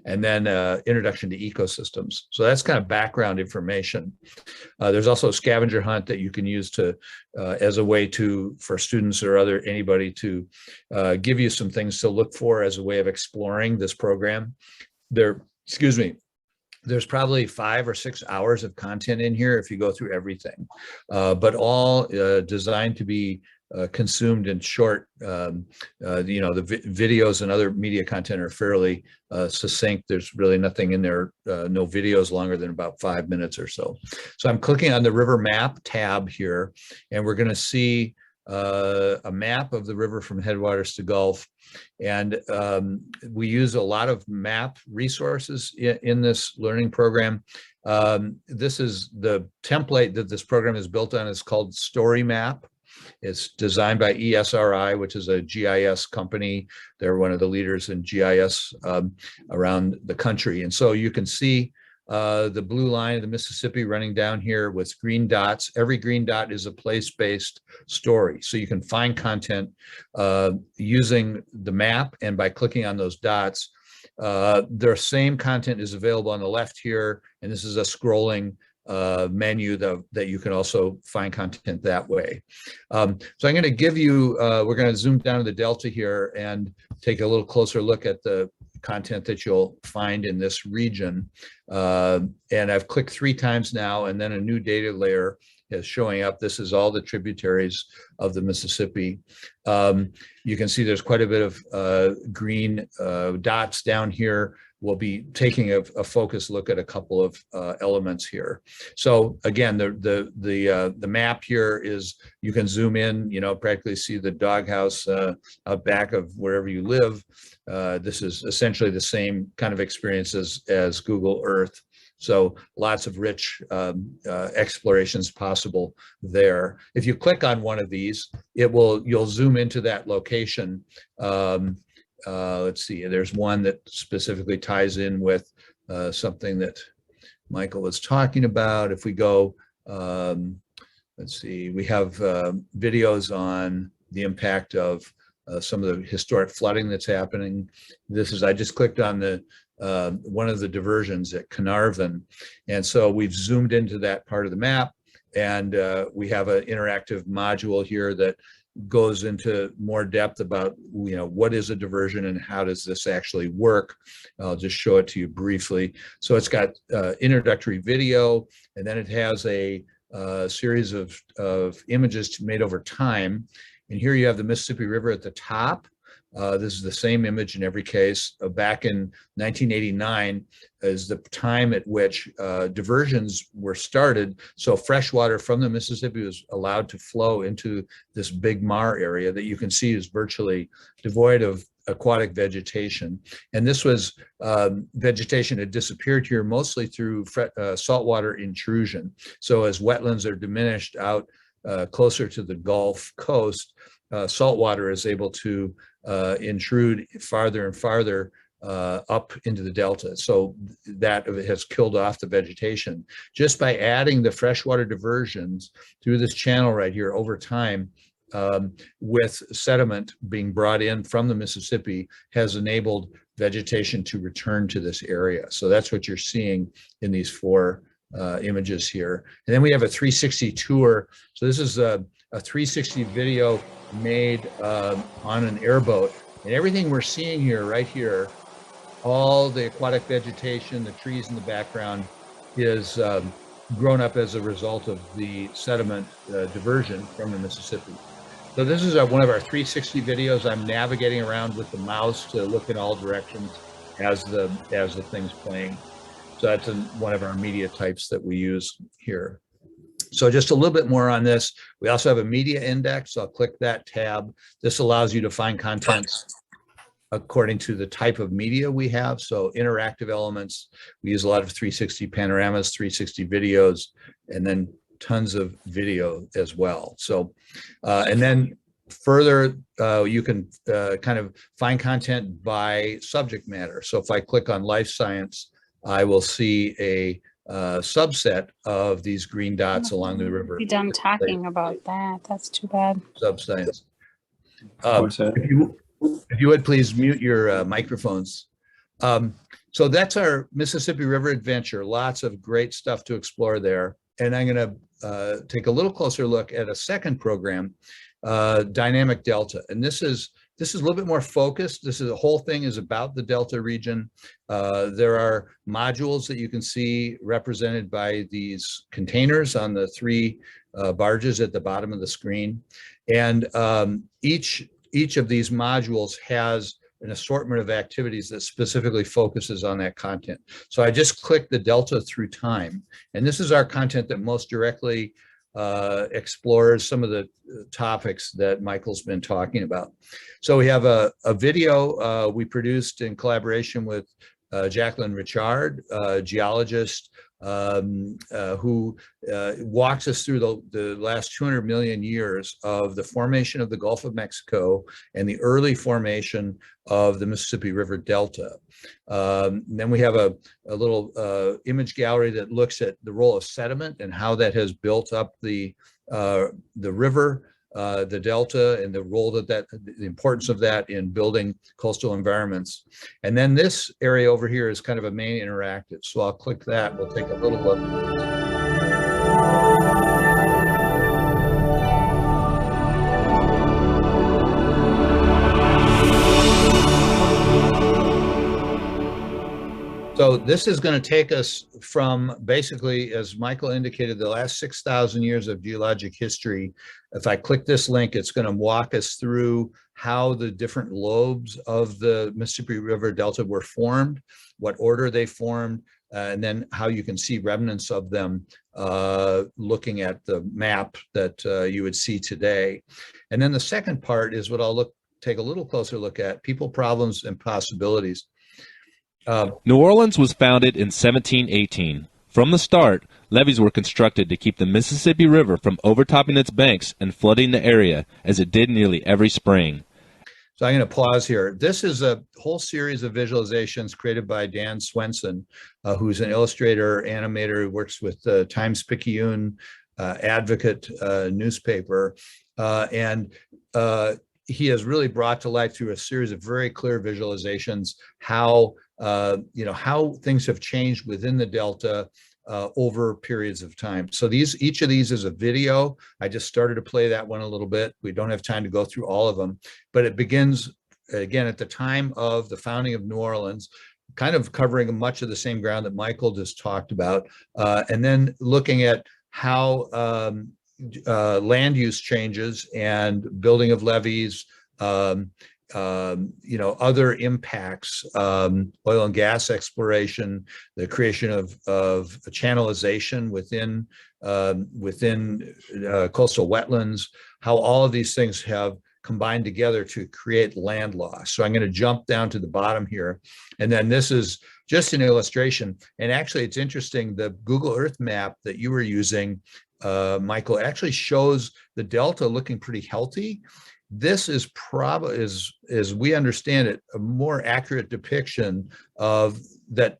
And then introduction to ecosystems. So that's kind of background information. There's also a scavenger hunt that you can use to as a way for students or anybody to give you some things to look for as a way of exploring this program. There's probably 5 or 6 hours of content in here if you go through everything, but all designed to be consumed in short. The videos and other media content are fairly succinct. There's really nothing in there, no videos longer than about 5 minutes or so. So I'm clicking on the river map tab here, and we're going to see a map of the river from headwaters to Gulf. And we use a lot of map resources in this learning program. This is the template that this program is built on. It's called Story Map. It's designed by ESRI, which is a GIS company. They're one of the leaders in GIS around the country. And so you can see the blue line of the Mississippi running down here with green dots. Every green dot is a place-based story. So you can find content using the map, and by clicking on those dots, their same content is available on the left here. And this is a scrolling menu that you can also find content that way. So I'm going to give you, we're going to zoom down to the Delta here and take a little closer look at the content that you'll find in this region. And I've clicked 3 times now, and then a new data layer is showing up. This is all the tributaries of the Mississippi. You can see there's quite a bit of green dots down here. We'll be taking a focused look at a couple of elements here. So again, the map here is, you can zoom in, practically see the doghouse out back of wherever you live. This is essentially the same kind of experience as Google Earth. So lots of rich explorations possible there. If you click on one of these, you'll zoom into that location. Let's see, there's one that specifically ties in with something that Michael was talking about. If we go, let's see, we have videos on the impact of some of the historic flooding that's happening. I just clicked on one of the diversions at Carnarvon. And so we've zoomed into that part of the map, and we have an interactive module here that goes into more depth about, what is a diversion and how does this actually work. I'll just show it to you briefly. So it's got introductory video, and then it has a series of images made over time. And here you have the Mississippi River at the top. This is the same image in every case. Back in 1989 is the time at which diversions were started. So fresh water from the Mississippi was allowed to flow into this big mar area that you can see is virtually devoid of aquatic vegetation. And this was vegetation had disappeared here mostly through saltwater intrusion. So as wetlands are diminished out closer to the Gulf Coast, saltwater is able to intrude farther and farther up into the delta. So that has killed off the vegetation. Just by adding the freshwater diversions through this channel right here over time, with sediment being brought in from the Mississippi, has enabled vegetation to return to this area. So that's what you're seeing in these 4 images here. And then we have a 360 tour. So this is a 360 video made on an airboat. And everything we're seeing here, right here, all the aquatic vegetation, the trees in the background, is grown up as a result of the sediment diversion from the Mississippi. So this is one of our 360 videos. I'm navigating around with the mouse to look in all directions as the thing's playing. So that's one of our media types that we use here. So just a little bit more on this. We also have a media index. I'll click that tab. This allows you to find content according to the type of media we have. So interactive elements, we use a lot of 360 panoramas, 360 videos, and then tons of video as well. So, and then further, you can kind of find content by subject matter. So if I click on life science, I will see a subset of these green dots along the river. Be done talking about that. That's too bad. Subscience. If you would please mute your microphones. So that's our Mississippi River adventure. Lots of great stuff to explore there. And I'm going to take a little closer look at a second program, Dynamic Delta. And this is a little bit more focused. The whole thing is about the Delta region. There are modules that you can see represented by these containers on the 3 barges at the bottom of the screen. And each of these modules has an assortment of activities that specifically focuses on that content. So I just clicked the Delta through time, and this is our content that most directly explores some of the topics that Michael's been talking about. So we have a video we produced in collaboration with Jacqueline Richard, a geologist who walks us through the last 200 million years of the formation of the Gulf of Mexico and the early formation of the Mississippi River Delta. Then we have a little image gallery that looks at the role of sediment and how that has built up the river, the delta, and the role the importance of that in building coastal environments. And then this area over here is kind of a main interactive. So I'll click that. We'll take a little look. So this is going to take us from basically, as Michael indicated, the last 6,000 years of geologic history. If I click this link, it's going to walk us through how the different lobes of the Mississippi River Delta were formed, what order they formed, and then how you can see remnants of them looking at the map that you would see today. And then the second part is what I'll take a little closer look at: people, problems, and possibilities. New Orleans was founded in 1718. From the start, levees were constructed to keep the Mississippi River from overtopping its banks and flooding the area, as it did nearly every spring. So I'm going to pause here. This is a whole series of visualizations created by Dan Swenson, who's an illustrator, animator, who works with the Times-Picayune Advocate newspaper. And he has really brought to life through a series of very clear visualizations how things have changed within the Delta over periods of time. So each of these is a video. I just started to play that one a little bit. We don't have time to go through all of them, but it begins again at the time of the founding of New Orleans, kind of covering much of the same ground that Michael just talked about, and then looking at how land use changes and building of levees, other impacts, oil and gas exploration, the creation of channelization within coastal wetlands, how all of these things have combined together to create land loss. So I'm going to jump down to the bottom here. And then this is just an illustration. And actually, it's interesting, the Google Earth map that you were using, Michael, actually shows the delta looking pretty healthy. This is probably, as we understand it, a more accurate depiction of that,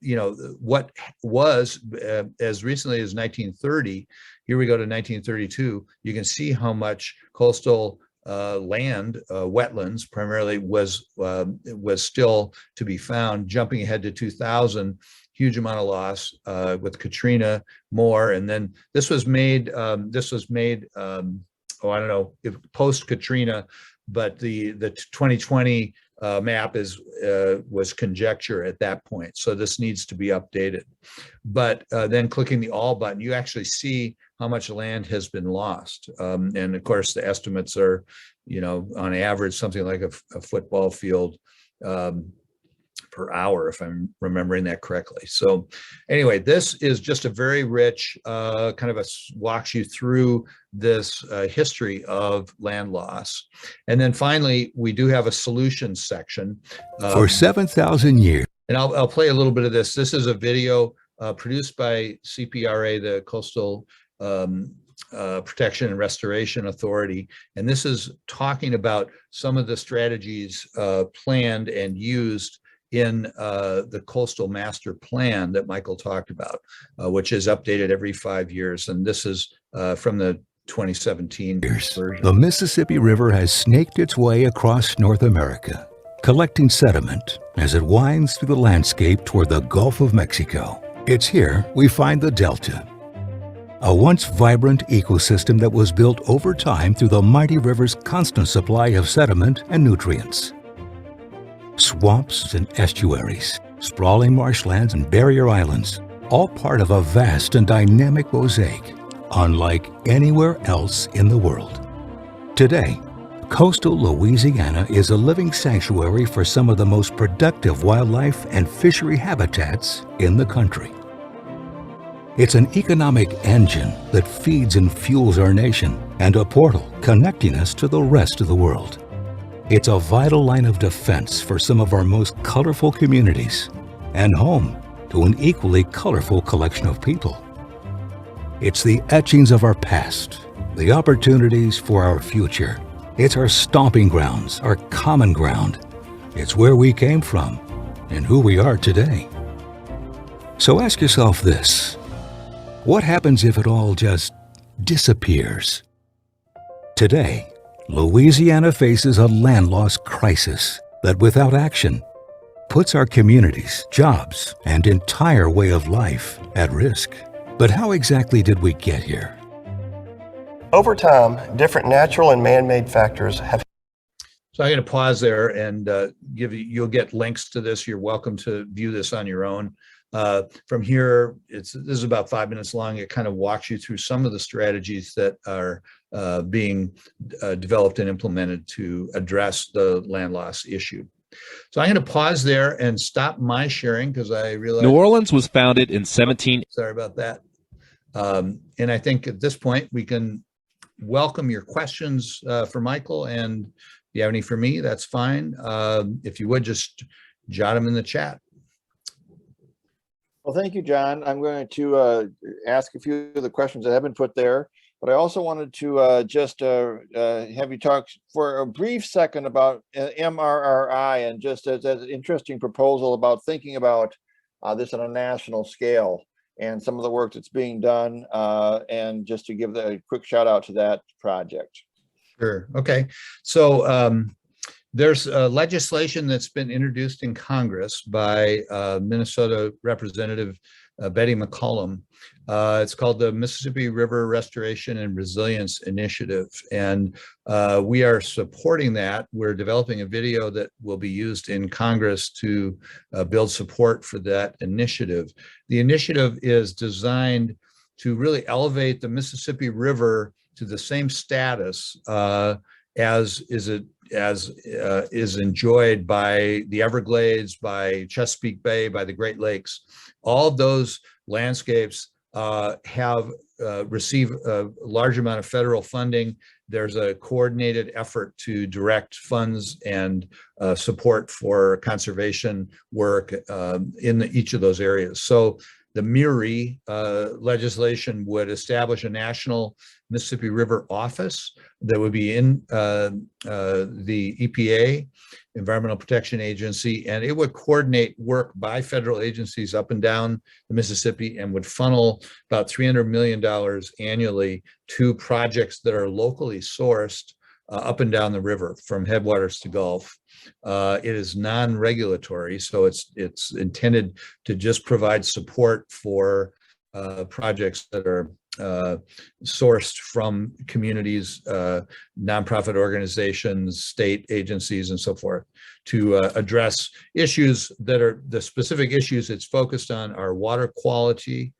what was as recently as 1930. Here we go to 1932. You can see how much coastal land, wetlands primarily, was still to be found. Jumping ahead to 2000, huge amount of loss with Katrina, more, and then this was made. I don't know if post Katrina, but the 2020 map was conjecture at that point. So this needs to be updated. But then clicking the all button, you actually see how much land has been lost. And of course, the estimates are, on average, something like a football field per hour, if I'm remembering that correctly. So anyway, this is just a very rich kind of walks you through this history of land loss. And then finally, we do have a solutions section. For 7,000 years. And I'll play a little bit of this. This is a video produced by CPRA, the Coastal Protection and Restoration Authority. And this is talking about some of the strategies planned and used in the Coastal Master Plan that Michael talked about, which is updated every 5 years. And this is from the 2017 version. The Mississippi River has snaked its way across North America, collecting sediment as it winds through the landscape toward the Gulf of Mexico. It's here we find the Delta, a once vibrant ecosystem that was built over time through the mighty river's constant supply of sediment and nutrients. Swamps and estuaries, sprawling marshlands and barrier islands, all part of a vast and dynamic mosaic, unlike anywhere else in the world. Today, coastal Louisiana is a living sanctuary for some of the most productive wildlife and fishery habitats in the country. It's an economic engine that feeds and fuels our nation, and a portal connecting us to the rest of the world. It's a vital line of defense for some of our most colorful communities, and home to an equally colorful collection of people. It's the etchings of our past, the opportunities for our future. It's our stomping grounds, our common ground. It's where we came from and who we are today. So ask yourself this: what happens if it all just disappears? Today, Louisiana faces a land loss crisis that, without action, puts our communities, jobs, and entire way of life at risk. But how exactly did we get here? Over time, different natural and man-made factors have. So I'm going to pause there and you'll get links to this. You're welcome to view this on your own. From here, this is about 5 minutes long. It kind of walks you through some of the strategies that are being developed and implemented to address the land loss issue. So I'm going to pause there and stop my sharing because I realize New Orleans was founded in 17. Sorry about that. And I think at this point we can welcome your questions for Michael, and if you have any for me, that's fine. If you would just jot them in the chat. Well, thank you, John. I'm going to ask a few of the questions that have been put there, but I also wanted to just have you talk for a brief second about MRRI, and just as an interesting proposal about thinking about this on a national scale and some of the work that's being done, and just to give a quick shout out to that project. Sure. Okay. So there's legislation that's been introduced in Congress by Minnesota Representative Betty McCollum. It's called the Mississippi River Restoration and Resilience Initiative. And we are supporting that. We're developing a video that will be used in Congress to build support for that initiative. The initiative is designed to really elevate the Mississippi River to the same status as is enjoyed by the Everglades, by Chesapeake Bay, by the Great Lakes. All of those landscapes have received a large amount of federal funding. There's a coordinated effort to direct funds and support for conservation work in each of those areas. So the MIRI legislation would establish a national Mississippi River office that would be in the EPA, Environmental Protection Agency, and it would coordinate work by federal agencies up and down the Mississippi and would funnel about $300 million annually to projects that are locally sourced up and down the river from headwaters to Gulf. It is non-regulatory, so it's intended to just provide support for projects that are sourced from communities, nonprofit organizations, state agencies, and so forth, to address issues that are the specific issues it's focused on are water quality,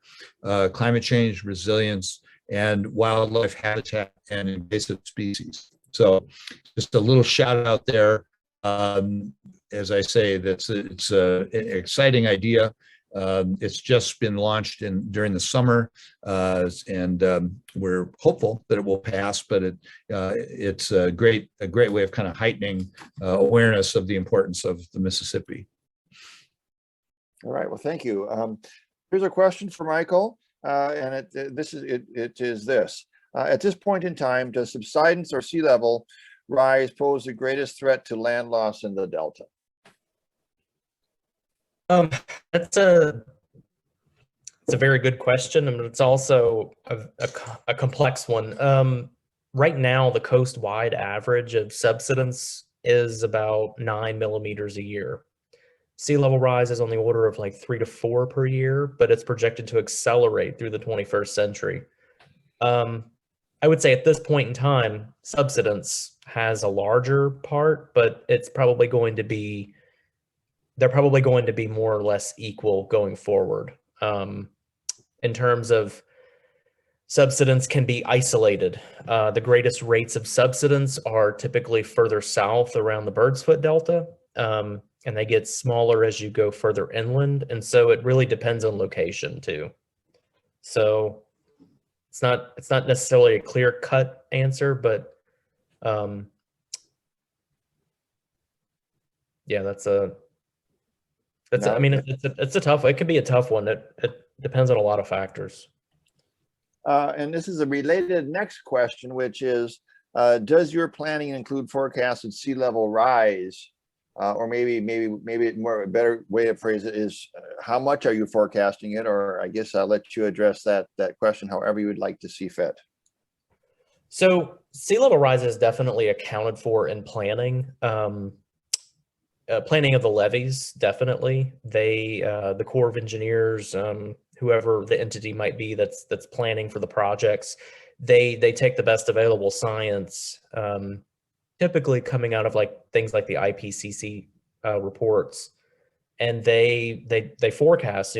climate change, resilience, and wildlife habitat and invasive species. So just a little shout out there. As I say, it's an exciting idea. It's just been launched during the summer, and we're hopeful that it will pass. But it's a great way of kind of heightening awareness of the importance of the Mississippi. All right. Well, thank you. Here's a question for Michael, and it is this. At this point in time, does subsidence or sea level rise pose the greatest threat to land loss in the Delta? It's a very good question, and it's also a complex one. Right now, the coast-wide average of subsidence is about 9 millimeters a year. Sea level rise is on the order of like 3 to 4 per year, but it's projected to accelerate through the 21st century. I would say at this point in time, subsidence has a larger part, but it's probably going to be, they're probably going to be more or less equal going forward. In terms of subsidence can be isolated. The greatest rates of subsidence are typically further south around the Bird's Foot Delta, and they get smaller as you go further inland. And so it really depends on location too. So it's not necessarily a clear-cut answer, but yeah, I mean, it's a tough. It can be a tough one. It depends on a lot of factors. And this is a related next question, which is, does your planning include forecasted sea level rise? Or maybe more a better way to phrase it is, how much are you forecasting it? Or I guess I'll let you address that question however you would like to see fit. So sea level rise is definitely accounted for in planning. Planning of the levees, definitely. The Corps of Engineers, whoever the entity might be that's planning for the projects, they take the best available science, typically coming out of like things like the IPCC reports, and they forecast,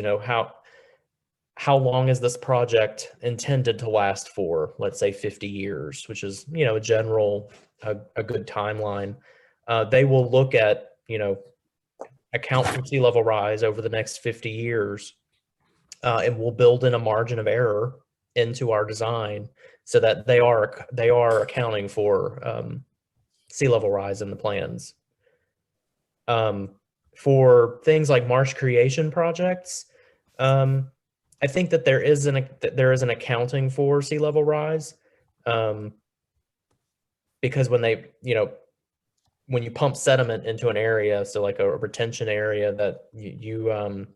how long is this project intended to last for? Let's say 50 years, which is a good timeline. They will look at account for sea level rise over the next 50 years, and we'll build in a margin of error into our design so that they are accounting for sea level rise in the plans. For things like marsh creation projects, I think that there is an accounting for sea level rise, because when you pump sediment into an area, so like a retention area, that you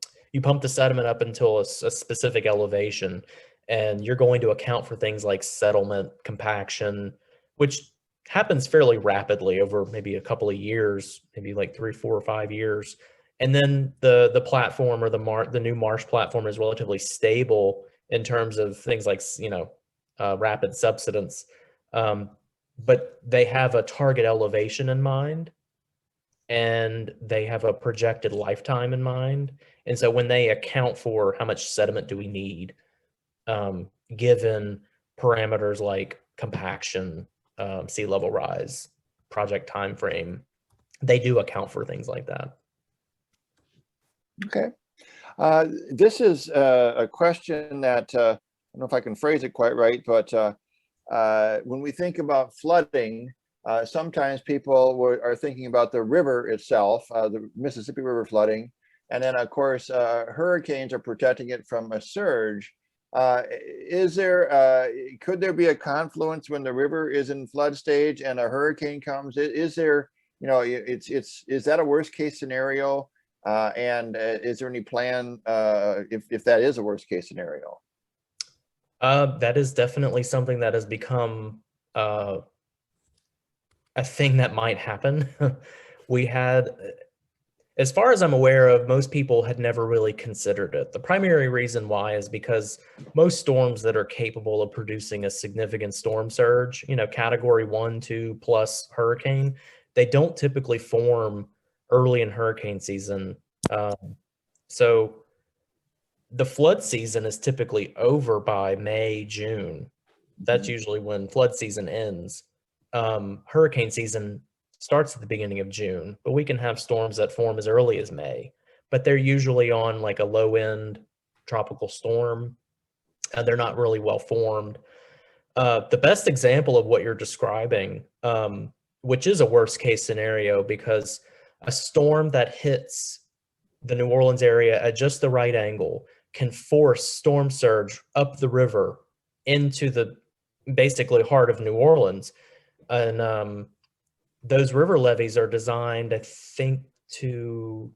pump the sediment up until a specific elevation, and you're going to account for things like settlement, compaction, which happens fairly rapidly over maybe a couple of years, maybe like 3, 4, or 5 years. And then the platform or the new marsh platform is relatively stable in terms of things like, rapid subsidence. But they have a target elevation in mind, and they have a projected lifetime in mind. And so when they account for how much sediment do we need, given parameters like compaction, sea level rise, project time frame, they do account for things like that. Okay. This is a question that I don't know if I can phrase it quite right, but when we think about flooding, sometimes people are thinking about the river itself, the Mississippi River flooding, and then of course hurricanes are protecting it from a surge. Could there be a confluence when the river is in flood stage and a hurricane comes? Is there, is that a worst case scenario? And is there any plan if that is a worst case scenario? That is definitely something that has become a thing that might happen. We had, as far as I'm aware of, most people had never really considered it. The primary reason why is because most storms that are capable of producing a significant storm surge, category 1, 2 plus hurricane, they don't typically form early in hurricane season. So the flood season is typically over by May, June. That's usually when flood season ends. Hurricane season starts at the beginning of June, but we can have storms that form as early as May, but they're usually on like a low end tropical storm. They're not really well formed. The best example of what you're describing, which is a worst case scenario, because a storm that hits the New Orleans area at just the right angle can force storm surge up the river into the basically heart of New Orleans. And those river levees are designed, I think, to,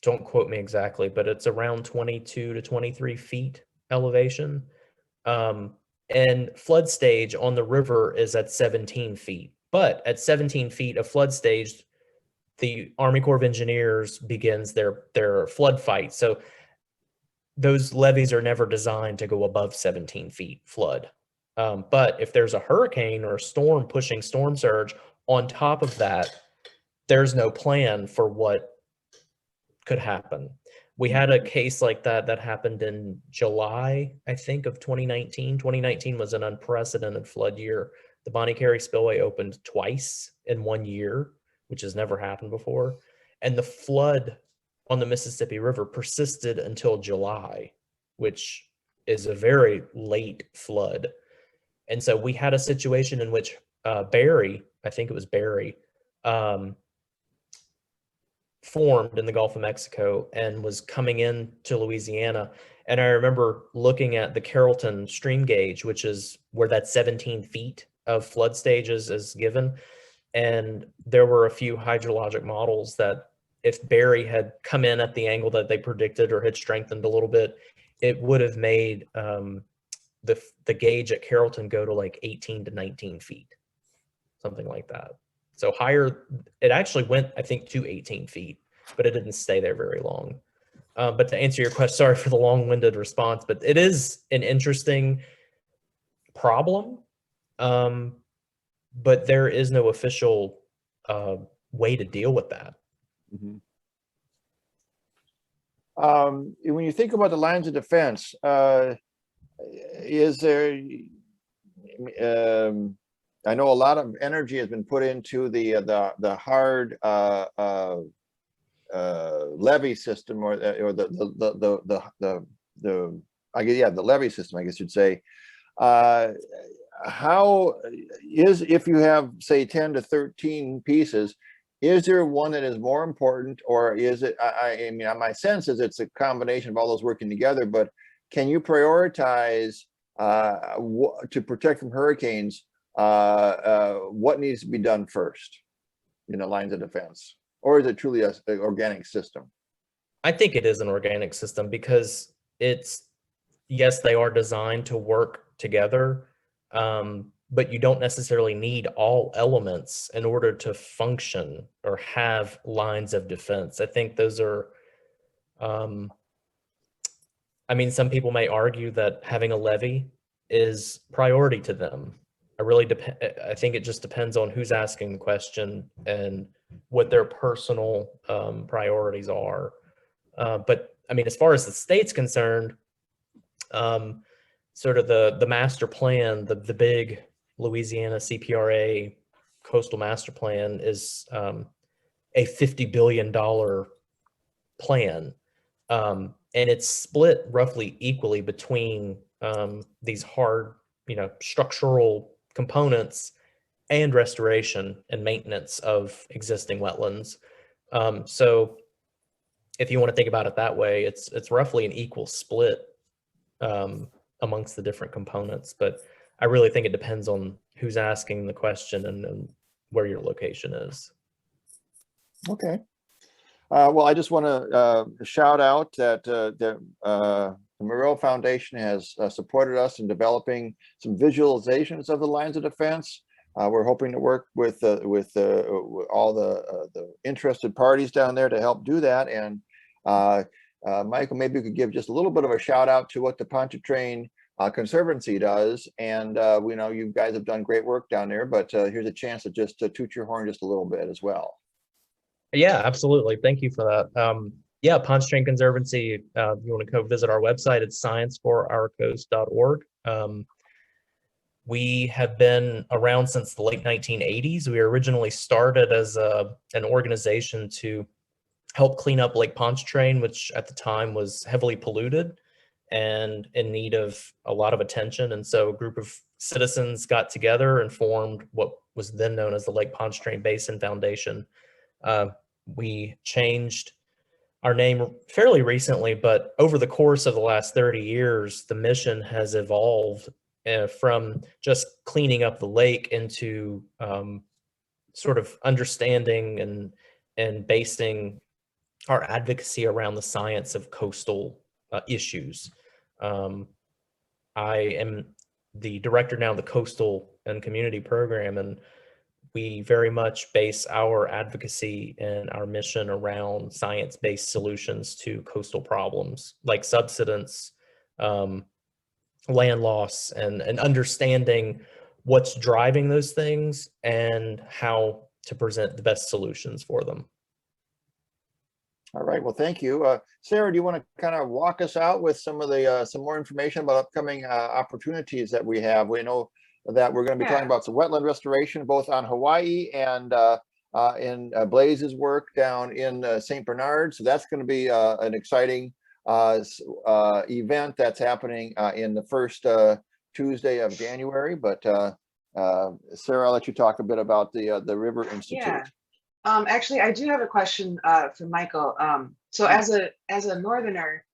don't quote me exactly, but it's around 22 to 23 feet elevation. And flood stage on the river is at 17 feet. But at 17 feet of flood stage, the Army Corps of Engineers begins their flood fight. So those levees are never designed to go above 17 feet flood. But if there's a hurricane or a storm pushing storm surge on top of that, there's no plan for what could happen. We had a case like that happened in July, I think, of 2019. 2019 was an unprecedented flood year. The Bonnie Carey Spillway opened twice in 1 year, which has never happened before. And the flood on the Mississippi River persisted until July, which is a very late flood. And so we had a situation in which Barry, I think it was Barry, formed in the Gulf of Mexico and was coming into Louisiana. And I remember looking at the Carrollton stream gauge, which is where that 17 feet of flood stages is given. And there were a few hydrologic models that if Barry had come in at the angle that they predicted or had strengthened a little bit, it would have made the gauge at Carrollton go to like 18 to 19 feet, something like that. So higher, it actually went, I think, to 18 feet, but it didn't stay there very long. But to answer your question, sorry for the long-winded response, but it is an interesting problem. But there is no official way to deal with that. Mm-hmm. When you think about the lines of defense, is there, I know a lot of energy has been put into the hard levee system, or the levee system, I guess you'd say. How is, if you have say 10 to 13 pieces, is there one that is more important, or is it, I mean, my sense is it's a combination of all those working together, but can you prioritize to protect from hurricanes, what needs to be done first in the lines of defense? Or is it truly an organic system? I think it is an organic system because it's, yes, they are designed to work together. but you don't necessarily need all elements in order to function or have lines of defense. I think those are, I mean, some people may argue that having a levee is priority to them. I think it just depends on who's asking the question and what their personal priorities are. But I mean, as far as the state's concerned, sort of the master plan, the big Louisiana CPRA coastal master plan is a $50 billion plan. And it's split roughly equally between these hard, structural components and restoration and maintenance of existing wetlands. So if you want to think about it that way, it's roughly an equal split amongst the different components. But I really think it depends on who's asking the question and where your location is. Okay. Well, I just want to shout out that the Moreau Foundation has supported us in developing some visualizations of the lines of defense. We're hoping to work with all the interested parties down there to help do that. And Michael, maybe you could give just a little bit of a shout out to what the Pontchartrain Conservancy does. And we know you guys have done great work down there, but here's a chance to just toot your horn just a little bit as well. Yeah, absolutely. Thank you for that. Yeah, Pontchartrain Conservancy, if you want to go visit our website, it's scienceforourcoast.org. We have been around since the late 1980s. We originally started as an organization to help clean up Lake Pontchartrain, which at the time was heavily polluted and in need of a lot of attention. And so a group of citizens got together and formed what was then known as the Lake Pontchartrain Basin Foundation. We changed our name fairly recently, but over the course of the last 30 years, the mission has evolved from just cleaning up the lake into sort of understanding and basing our advocacy around the science of coastal issues. I am the director now of the Coastal and Community Program, and we very much base our advocacy and our mission around science-based solutions to coastal problems like subsidence, land loss, and understanding what's driving those things and how to present the best solutions for them. All right, well, thank you. Sarah, do you want to kind of walk us out with some of the some more information about upcoming opportunities that we have? We know that we're going to be talking about some wetland restoration, both on Hawaii and in Blaze's work down in St. Bernard. So that's going to be an exciting event that's happening in the first Tuesday of January. But Sarah, I'll let you talk a bit about the River Institute. Yeah. Actually, I do have a question for Michael. So as a northerner,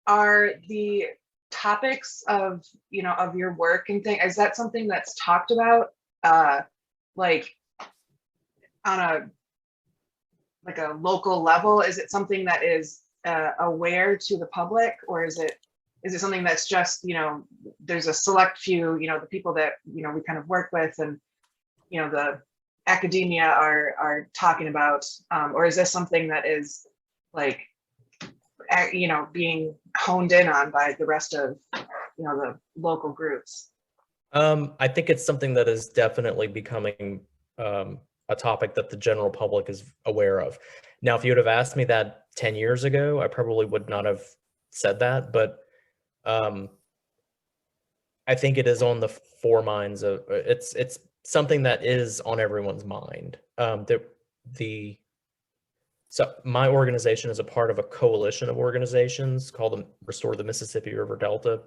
are the topics of your work and thing, is that something that's talked about like on a local level? Is it something that is aware to the public, or is it something that's just there's a select few, the people that we kind of work with and the academia are talking about, or is this something that is like being honed in on by the rest of the local groups? I think it's something that is definitely becoming a topic that the general public is aware of. Now, if you would have asked me that 10 years ago, I probably would not have said that, but I think it is on the foreminds of it's something that is on everyone's mind. So my organization is a part of a coalition of organizations called the Restore the Mississippi River Delta.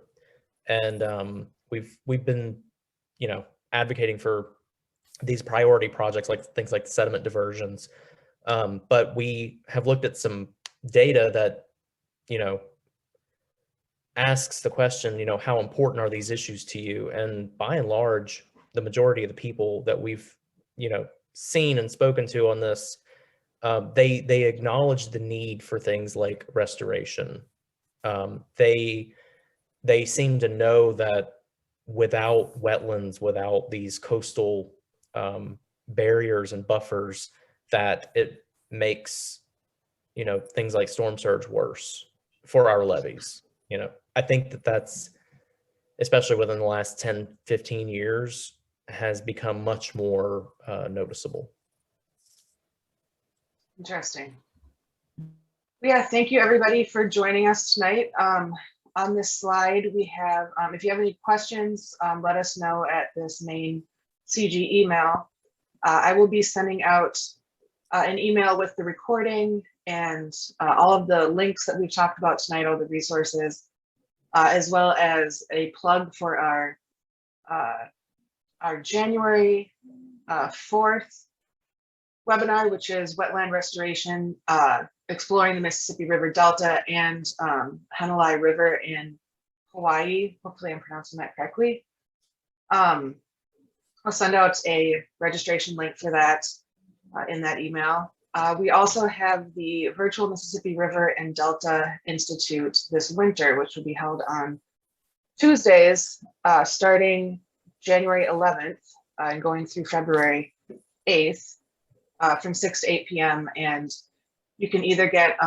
And we've been, advocating for these priority projects, like things like sediment diversions. But we have looked at some data that, asks the question, how important are these issues to you? And by and large, the majority of the people that we've, seen and spoken to on this, they acknowledge the need for things like restoration. They seem to know that without wetlands, without these coastal barriers and buffers, that it makes, you know, things like storm surge worse for our levees. You know, I think that that's, especially within the last 10, 15 years, has become much more noticeable. Interesting. Yeah, thank you everybody for joining us tonight. On this slide, we have, if you have any questions, let us know at this main CG email. I will be sending out an email with the recording and all of the links that we've talked about tonight, all the resources, as well as a plug for our January 4th webinar, which is wetland restoration, exploring the Mississippi River Delta and Hanalei River in Hawaii. Hopefully I'm pronouncing that correctly. I'll send out a registration link for that in that email. We also have the Virtual Mississippi River and Delta Institute this winter, which will be held on Tuesdays, starting January 11th and going through February 8th from 6 to 8 p.m. And you can either get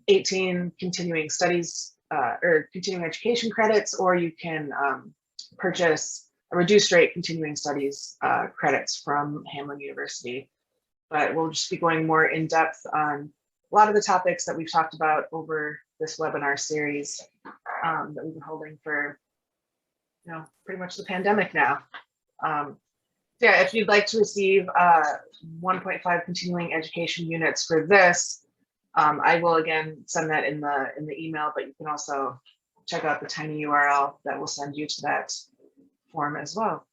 18 continuing studies or continuing education credits, or you can purchase a reduced rate continuing studies credits from Hamline University. But we'll just be going more in depth on a lot of the topics that we've talked about over this webinar series that we've been holding for, you know, pretty much the pandemic now. Yeah, if you'd like to receive 1.5 continuing education units for this, I will again send that in the email, but you can also check out the tiny URL that will send you to that form as well.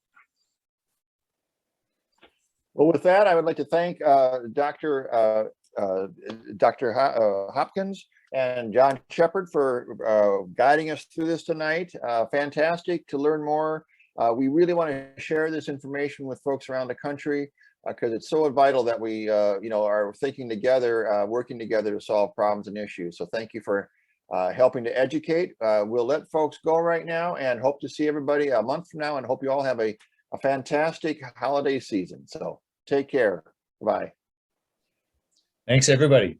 Well, with that, I would like to thank Dr. Hopkins and John Shepard for guiding us through this tonight. Fantastic to learn more. We really want to share this information with folks around the country because it's so vital that we, you know, are thinking together, working together to solve problems and issues. So thank you for helping to educate. We'll let folks go right now and hope to see everybody a month from now, and hope you all have a fantastic holiday season. So take care. Bye. Thanks, everybody.